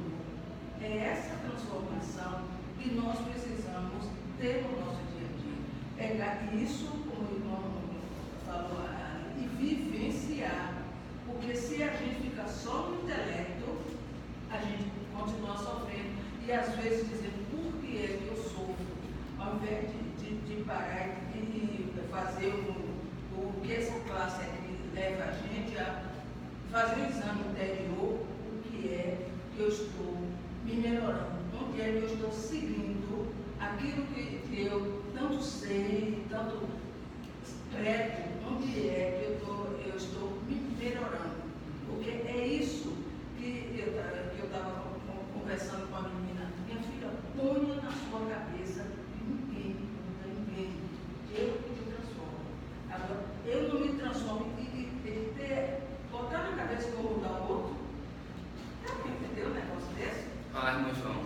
É essa transformação que nós precisamos ter no nosso dia a dia. Pegar isso, como o irmão falou, e vivenciar. Porque se a gente fica só no intelecto, a gente continua sofrendo. E às vezes dizendo, por que é que eu sofro? Ao invés de parar e fazer o que essa classe aqui leva a gente a fazer um exame interior, o que é que eu estou me melhorando, onde é que eu estou seguindo aquilo que eu tanto sei, tanto preto, onde é que eu estou me melhorando. Porque é isso que eu estava conversando com a menina. Minha filha, ponha na sua cabeça que ninguém muda ninguém. Eu que me transformo. Agora, eu não me transformo e botar na cabeça que eu vou mudar o outro. Entendeu um negócio desse? Fala, irmão João.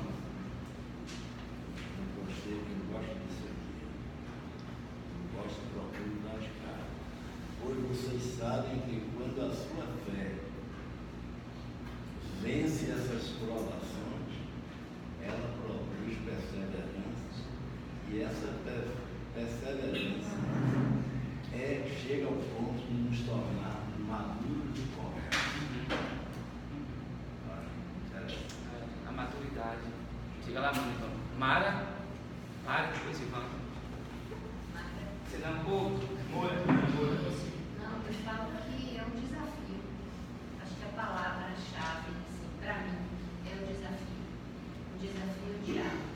Eu gostei, eu gosto disso aqui. Eu gosto de procuro das caras. Hoje vocês sabem que quando a sua fé vence essas provações, ela produz perseverança. E essa perseverança chega ao ponto de nos tornar maduros e corretos. A maturidade. Chega lá, Mara, depois Ivan. Você não, Moura. Não, eu falo que é um desafio. Acho que a palavra-chave, assim, para mim, é o desafio. O desafio diário.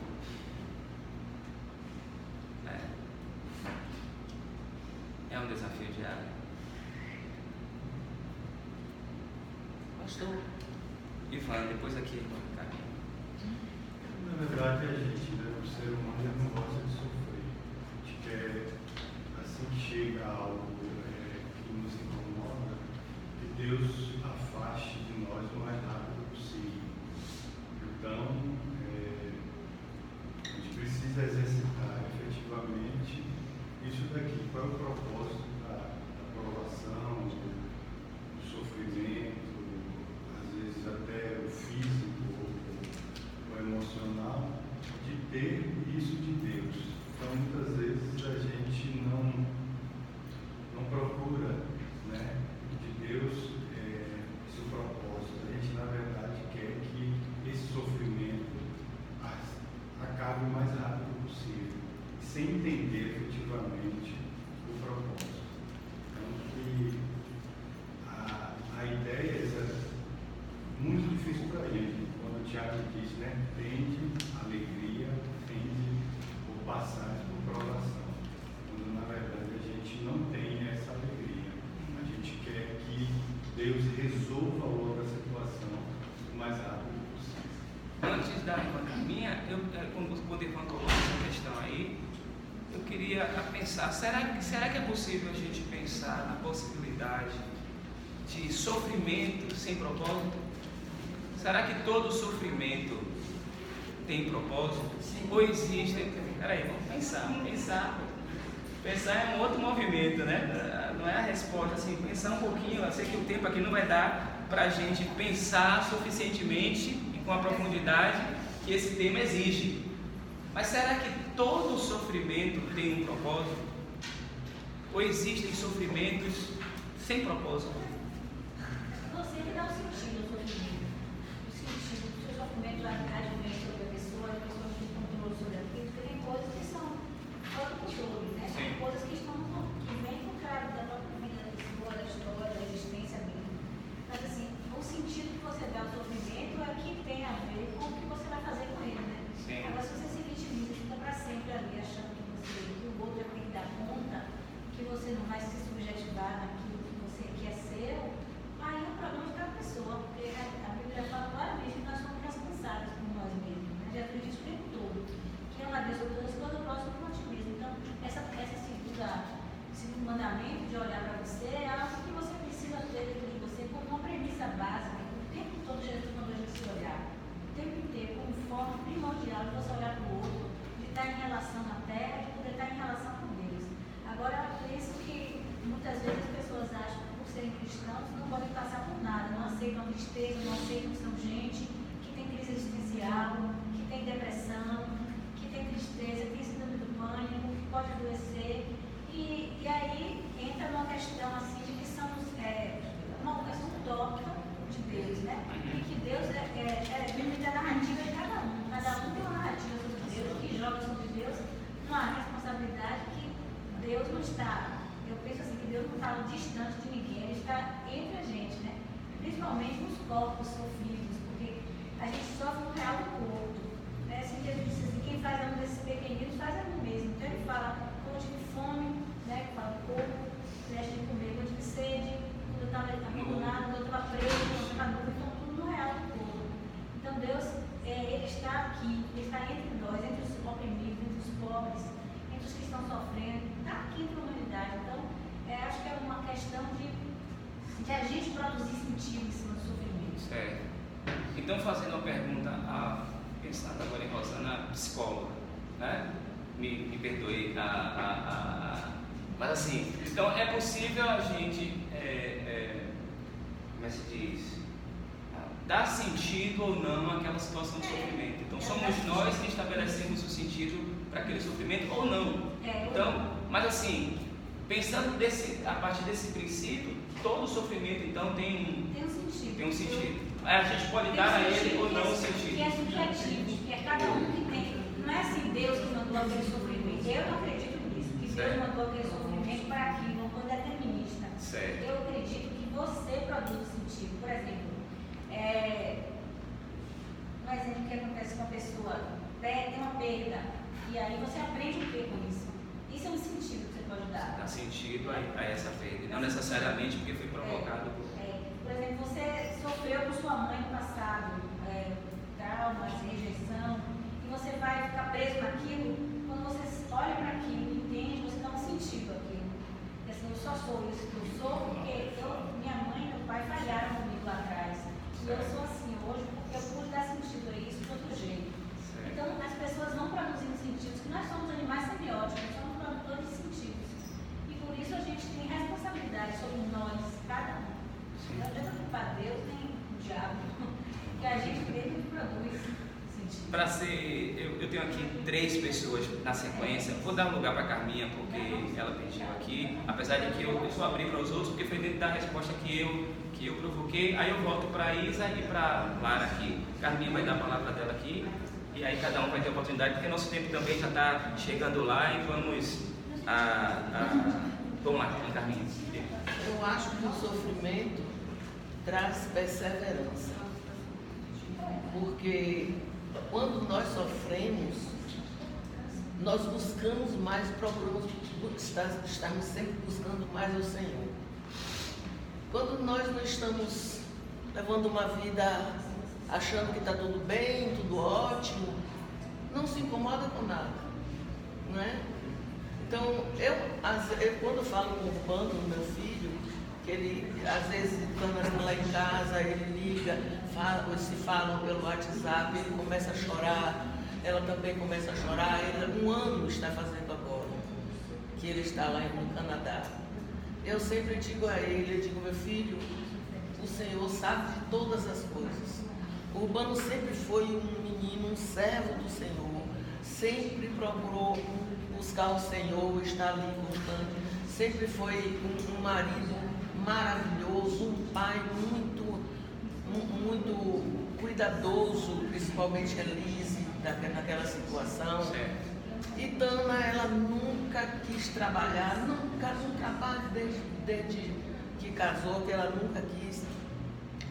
É um desafio diário. Pastor Ivan, depois aqui, cara. Na verdade, a gente, o ser humano, não gosta de sofrer. A gente quer, assim que chega algo que nos incomoda, que Deus afaste de nós o mais rápido possível. Então, a gente precisa exercitar efetivamente isso daqui. Qual é o propósito da provação, do sofrimento, às vezes até o físico, o emocional, de ter isso de Deus. Então, muitas vezes a gente não procura, né, de Deus esse propósito. A gente, na verdade, quer que esse sofrimento acabe o mais rápido possível, sem entender efetivamente o propósito. Então, que a ideia é muito difícil para ele. Quando o Tiago diz, né, tende alegria, tende por passagem, por provação. Quando na verdade a gente não tem essa alegria. A gente quer que Deus resolva logo a situação o mais rápido possível. Antes da Ivan caminha, quando o Ivan colocou essa questão aí, eu queria pensar, será que é possível a gente pensar na possibilidade de sofrimento sem propósito? Será que todo sofrimento tem propósito? Sim. Ou existe... Peraí, vamos pensar. Pensar é um outro movimento, né? Não é a resposta, assim, pensar um pouquinho. Eu sei que o tempo aqui não vai dar para a gente pensar suficientemente e com a profundidade que esse tema exige. Mas será que todo sofrimento tem um propósito? Ou existem sofrimentos sem propósito? Você que dá o sentido ao sofrimento. O sentido do seu sofrimento advém sobre a pessoa que tem controle sobre aquilo, porque tem coisas que são tristeza, não aceitam, são gente que tem crise existencial, que tem depressão, que tem tristeza, tem síndrome do pânico, que pode adoecer. E aí entra numa questão assim de que são uma questão utópica de Deus, né? E que Deus limita a narrativa de cada um. Cada um tem uma narrativa sobre Deus, que joga sobre Deus uma responsabilidade que Deus não está. Eu penso assim, que Deus não está distante de ninguém, Ele está entre a gente, né? Principalmente nos corpos sofridos, porque a gente sofre no real do corpo. Né? Assim, Jesus disse assim, quem faz a um desses pequeninos faz a mim mesmo. Então ele fala, quando eu tive fome, né? Fala, corpo, deixa de comer, quando eu tive sede, quando eu estava abandonado, quando eu estava preso, quando eu estava nu, então tudo no real do corpo. Então Deus, Ele está aqui, Ele está entre nós, entre os oprimidos, entre os pobres, entre os que estão sofrendo, está aqui entre a humanidade. Então, acho que é uma questão de a gente produzir sentido em cima do sofrimento. Certo. Então, fazendo uma pergunta, pensando agora em Rosana, psicóloga, né? Me perdoe, mas assim, então é possível a gente, como é que se diz, dar sentido ou não àquela situação de sofrimento. Então, somos nós que estabelecemos o sentido para aquele sofrimento ou não. Então, mas assim, pensando a partir desse princípio, todo sofrimento então tem um sentido. A gente pode dar a ele ou não o sentido. Que é subjetivo, que é cada um que tem. Não é assim Deus que mandou aquele sofrimento. Eu não acredito nisso, que Deus mandou aquele sofrimento para aquilo, uma coisa determinista. Certo. Eu acredito que você produz o sentido. Por exemplo, um exemplo que acontece com a pessoa tem uma perda, e aí você aprende o que com isso? Isso é um sentido que você pode dar. Dá sentido a essa perda, não necessariamente porque foi provocado. Por exemplo, você sofreu com sua mãe no passado, traumas, rejeição, e você vai ficar preso naquilo. Quando você olha para aquilo e entende, você dá um sentido àquilo. E assim, eu só sou isso que eu sou porque minha mãe e meu pai falharam comigo lá atrás. E eu sou assim hoje porque eu pude dar sentido a isso de outro jeito. Certo. Então, as pessoas vão produzindo sentidos, que nós somos animais semióticos, nós somos produtores de sentidos. E por isso a gente tem responsabilidade sobre nós, cada um. Não adianta culpar Deus nem o diabo, que a gente mesmo produz sentido. Para ser, eu tenho aqui 3 pessoas na sequência. Vou dar um lugar para a Carminha, porque ela pediu aqui. Apesar de que eu só abri para os outros, porque foi dentro da resposta que eu provoquei. Aí eu volto para a Isa e para a Lara aqui. Carminha vai dar a palavra dela aqui. E aí cada um vai ter oportunidade, porque nosso tempo também já está chegando lá e vamos vamos lá, Carminha. Eu acho que o sofrimento traz perseverança, porque quando nós sofremos, nós buscamos mais, procuramos estarmos sempre buscando mais o Senhor. Quando nós não estamos levando uma vida achando que está tudo bem, tudo ótimo, não se incomoda com nada, não é? Então, eu quando falo com o Bando, meu filho, que ele, às vezes, quando nós estamos lá em casa, ele liga, se falam pelo WhatsApp, ele começa a chorar, ela também começa a chorar. Ele, 1 ano está fazendo agora, que ele está lá no Canadá. Eu sempre digo a ele, eu digo, meu filho, o Senhor sabe de todas as coisas. O Urbano sempre foi um menino, um servo do Senhor, sempre procurou buscar o Senhor, estar ali constante, sempre foi um marido maravilhoso, um pai muito cuidadoso, principalmente Elise, naquela situação. Certo. E Tana, ela nunca quis trabalhar, nunca desde que casou, que ela nunca quis.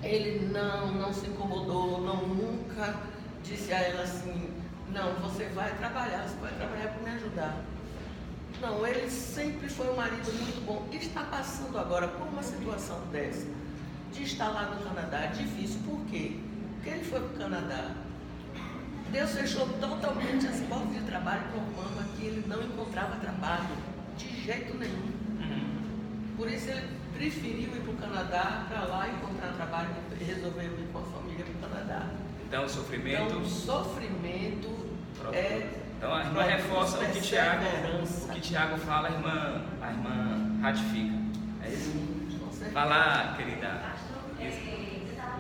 Ele não se incomodou, nunca disse a ela assim, não, você vai trabalhar para me ajudar. Não, ele sempre foi um marido muito bom. E está passando agora por uma situação dessa, de estar lá no Canadá, difícil. Por quê? Porque ele foi para o Canadá. Deus fechou totalmente as portas de trabalho para o Obama, que ele não encontrava trabalho, de jeito nenhum. Por isso ele preferiu ir para o Canadá, para lá encontrar trabalho e resolveu ir com a família para o Canadá. Então, o sofrimento... Então, o sofrimento Então, a irmã reforça o que Tiago fala, a irmã ratifica. É isso? Sim, com certeza. Vai lá, querida. Pastor, eu estava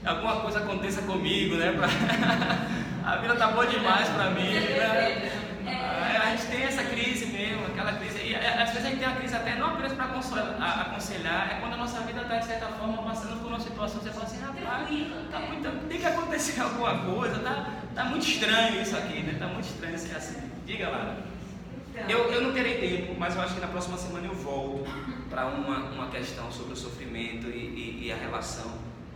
alguma coisa aconteça comigo, né? A vida tá boa demais para mim, né? A gente tem essa crise mesmo, aquela crise, e às vezes a gente tem a crise até não apenas para aconselhar, é quando a nossa vida está de certa forma passando por uma situação, você fala assim, rapaz, tem que acontecer alguma coisa, tá muito estranho isso aqui, né? Tá muito estranho ser assim. Diga lá. Eu não terei tempo, mas eu acho que na próxima semana eu volto para uma questão sobre o sofrimento e a relação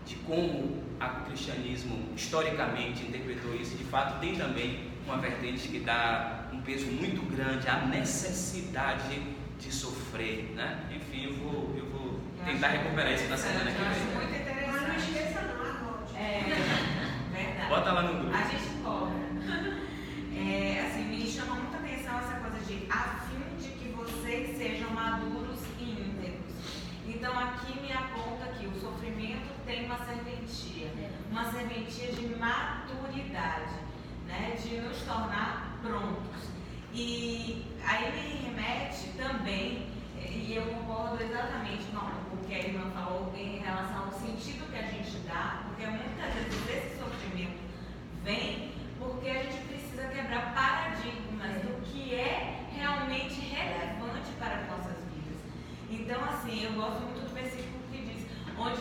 de como o cristianismo historicamente interpretou isso. De fato, tem também uma vertente que dá um peso muito grande à necessidade de sofrer, né? Enfim, eu vou tentar recuperar isso na semana que vem. Eu acho muito interessante. Mas não esqueça não, anote. Verdade. Bota lá no grupo. A gente cobra. Assim, me chama muita atenção essa coisa de a fim de que vocês sejam maduros e íntegros. Então aqui me aponta que o sofrimento tem uma serventia de maturidade, né? De nos tornar prontos. E aí me remete também, e eu concordo exatamente com o que a irmã falou em relação ao sentido que a gente dá, porque muitas vezes esse sofrimento vem porque a gente precisa quebrar paradigmas do que é realmente relevante para as nossas vidas. Então, assim, eu gosto muito do versículo que diz, onde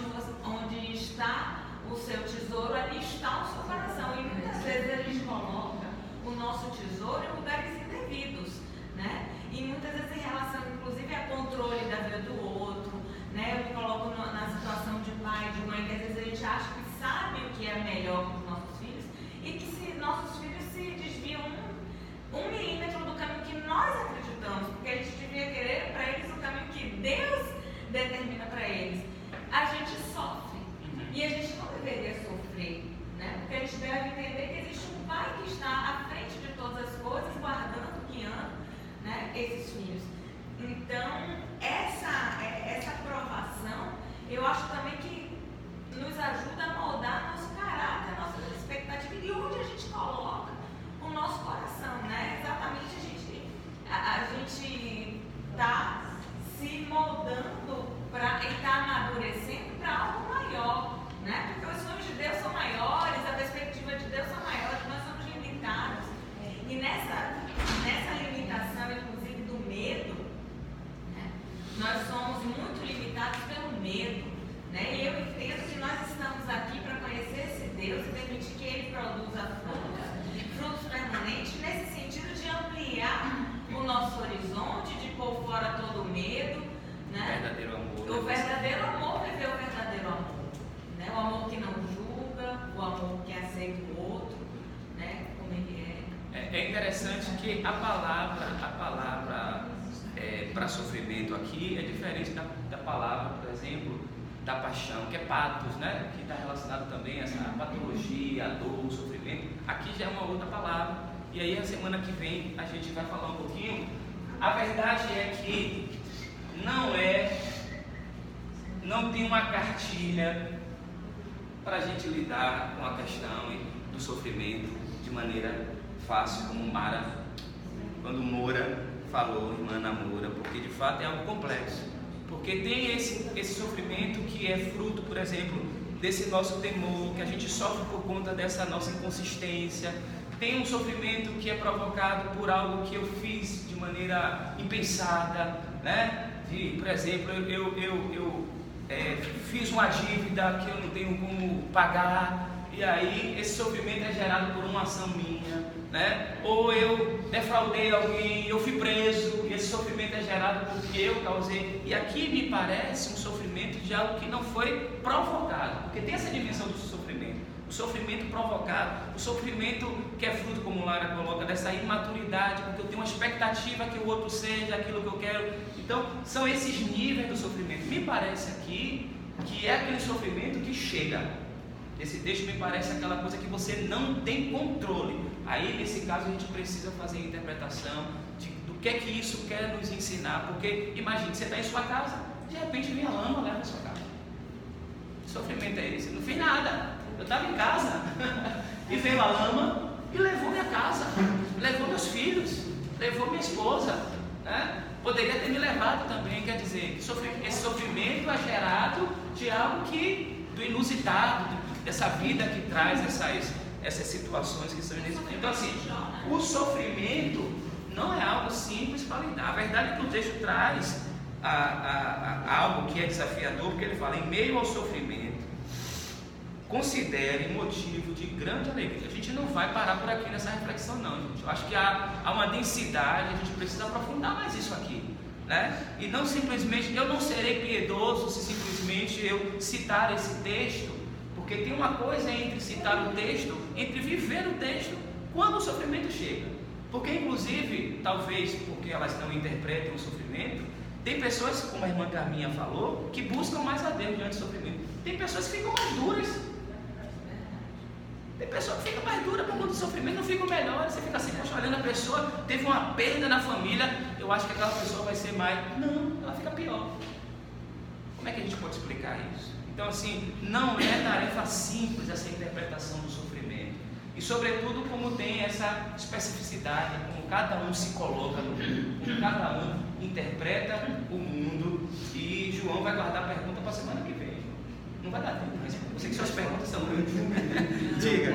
está o seu tesouro, ali está o seu coração. E muitas vezes a gente coloca o nosso tesouro em lugares indevidos, né? E muitas vezes em relação, inclusive, a controle da vida do outro, né? Eu me coloco na situação de pai, de mãe, que às vezes a gente acha que sabe o que é melhor para os nossos filhos e que se nossos filhos se desviam um milímetro do caminho que nós acreditamos, porque a gente devia querer para eles o caminho que Deus determina para eles, a gente sofre. E a gente não deveria sofrer, né? Porque a gente deve entender que existe um pai que está à frente de todas as coisas, guardando, guiando, né, esses filhos. Então, essa provação, eu acho também que nos ajuda a moldar nosso caráter, a nossa expectativa e onde a gente coloca o nosso coração, né? Exatamente a gente está se moldando e está amadurecendo para algo maior, né? Porque os sonhos de Deus são maiores, a perspectiva de Deus são maiores, nós somos limitados. E nessa limitação, inclusive do medo, né? Nós somos muito limitados pelo medo, né? E eu entendo que nós estamos aqui para conhecer esse Deus e permitir que Ele produza frutos permanentes, nesse sentido de ampliar o nosso horizonte, de pôr fora todo o medo, né? O verdadeiro amor. O verdadeiro amor, viver o verdadeiro amor, né? O amor que não julga, o amor que aceita o outro, né? Como ele é. É interessante que a palavra para sofrimento aqui é diferente da palavra, por exemplo, da paixão, que é patos, né? Que está relacionado também a essa patologia, a dor, o sofrimento. Aqui já é uma outra palavra. E aí a semana que vem a gente vai falar um pouquinho. A verdade é que não tem uma cartilha para a gente lidar com a questão do sofrimento de maneira fácil, como quando Moura falou, irmã Ana Moura, porque de fato é algo complexo. Porque tem esse sofrimento que é fruto, por exemplo, desse nosso temor, que a gente sofre por conta dessa nossa inconsistência. Tem um sofrimento que é provocado por algo que eu fiz de maneira impensada, né? Por exemplo, eu fiz uma dívida que eu não tenho como pagar, e aí esse sofrimento é gerado por uma ação minha, né? Ou eu defraudei alguém, eu fui preso, e esse sofrimento é gerado porque eu causei. E aqui me parece um sofrimento de algo que não foi provocado, porque tem essa dimensão do sofrimento. O sofrimento provocado, o sofrimento que é fruto, como Lara coloca, dessa imaturidade, porque eu tenho uma expectativa que o outro seja aquilo que eu quero. Então, são esses níveis do sofrimento. Me parece aqui que é aquele sofrimento que chega. Esse texto me parece aquela coisa que você não tem controle. Aí, nesse caso, a gente precisa fazer a interpretação do que é que isso quer nos ensinar. Porque, imagine, você está em sua casa, de repente vem a lama, leva a sua casa. Que sofrimento é esse? Eu não fiz nada. Eu estava em casa e veio a lama e levou minha casa, levou meus filhos, levou minha esposa, né? Poderia ter me levado também, quer dizer, esse sofrimento é gerado de algo do inusitado, dessa vida que traz essas situações que são nesse. Então, assim, o sofrimento não é algo simples para lidar. A verdade é que o texto traz algo que é desafiador, porque ele fala: em meio ao sofrimento, considere motivo de grande alegria. A gente não vai parar por aqui nessa reflexão, não, gente. Eu acho que há uma densidade, a gente precisa aprofundar mais isso aqui, né? E não simplesmente, eu não serei piedoso se simplesmente eu citar esse texto, porque tem uma coisa entre citar o texto, entre viver o texto quando o sofrimento chega. Porque, inclusive, talvez porque elas não interpretam o sofrimento, tem pessoas, como a irmã Carminha falou, que buscam mais a Deus diante do sofrimento. Tem pessoas que ficam mais duras. Tem pessoa que fica mais dura por conta do sofrimento, não fica melhor. Você fica assim, poxa, olhando a pessoa, teve uma perda na família, eu acho que aquela pessoa vai ser mais. Não, ela fica pior. Como é que a gente pode explicar isso? Então, assim, não é tarefa simples essa interpretação do sofrimento. E, sobretudo, como tem essa especificidade, como cada um se coloca no mundo, como cada um interpreta o mundo. E João vai guardar a pergunta para a semana que vem. Não vai dar tempo, mas eu sei que suas perguntas são muitas. Diga.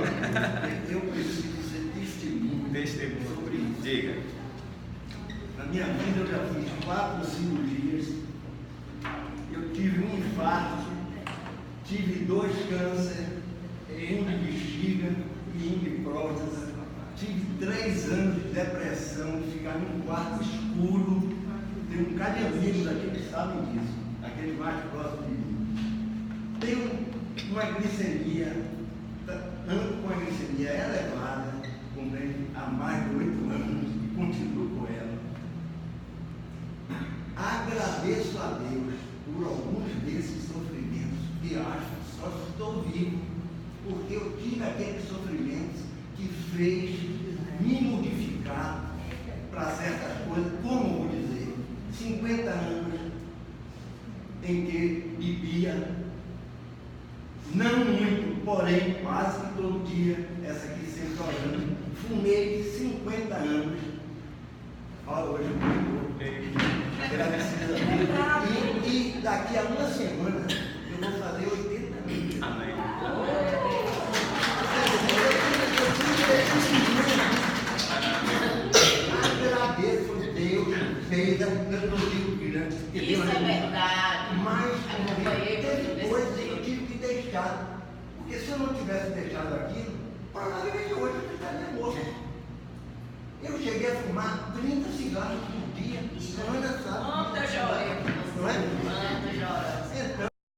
Eu preciso ser testemunho sobre isso. Diga. Na minha vida eu já fiz 4 cirurgias. Eu tive um infarto, tive 2 cânceres, um de bexiga e um de próstata. Tive 3 anos de depressão, ficar num quarto escuro. Tem um bocado de amigos aqui que sabem disso, aquele mais próximo de mim. Tenho uma glicemia, ando com a glicemia elevada, compreende, há mais de 8 anos e continuo com ela. Agradeço a Deus por alguns desses sofrimentos que acho que só estou vivo, porque eu tive aqueles sofrimentos que fez me modificar para certas coisas, como vou dizer, 50 anos em que bebia, não muito, porém quase que todo dia, essa aqui sempre olhando, fumei 50 anos, olha, hoje eu agradecido a Deus, e daqui a uma semana eu vou fazer 80 anos. Amém. Agradeço a Deus, fez, eu não digo que não. Isso é verdade. Mas depois desse eu tive que deixar, porque se eu não tivesse deixado aquilo, provavelmente hoje eu estaria morto. Eu cheguei a fumar 30 cigarros por dia, semana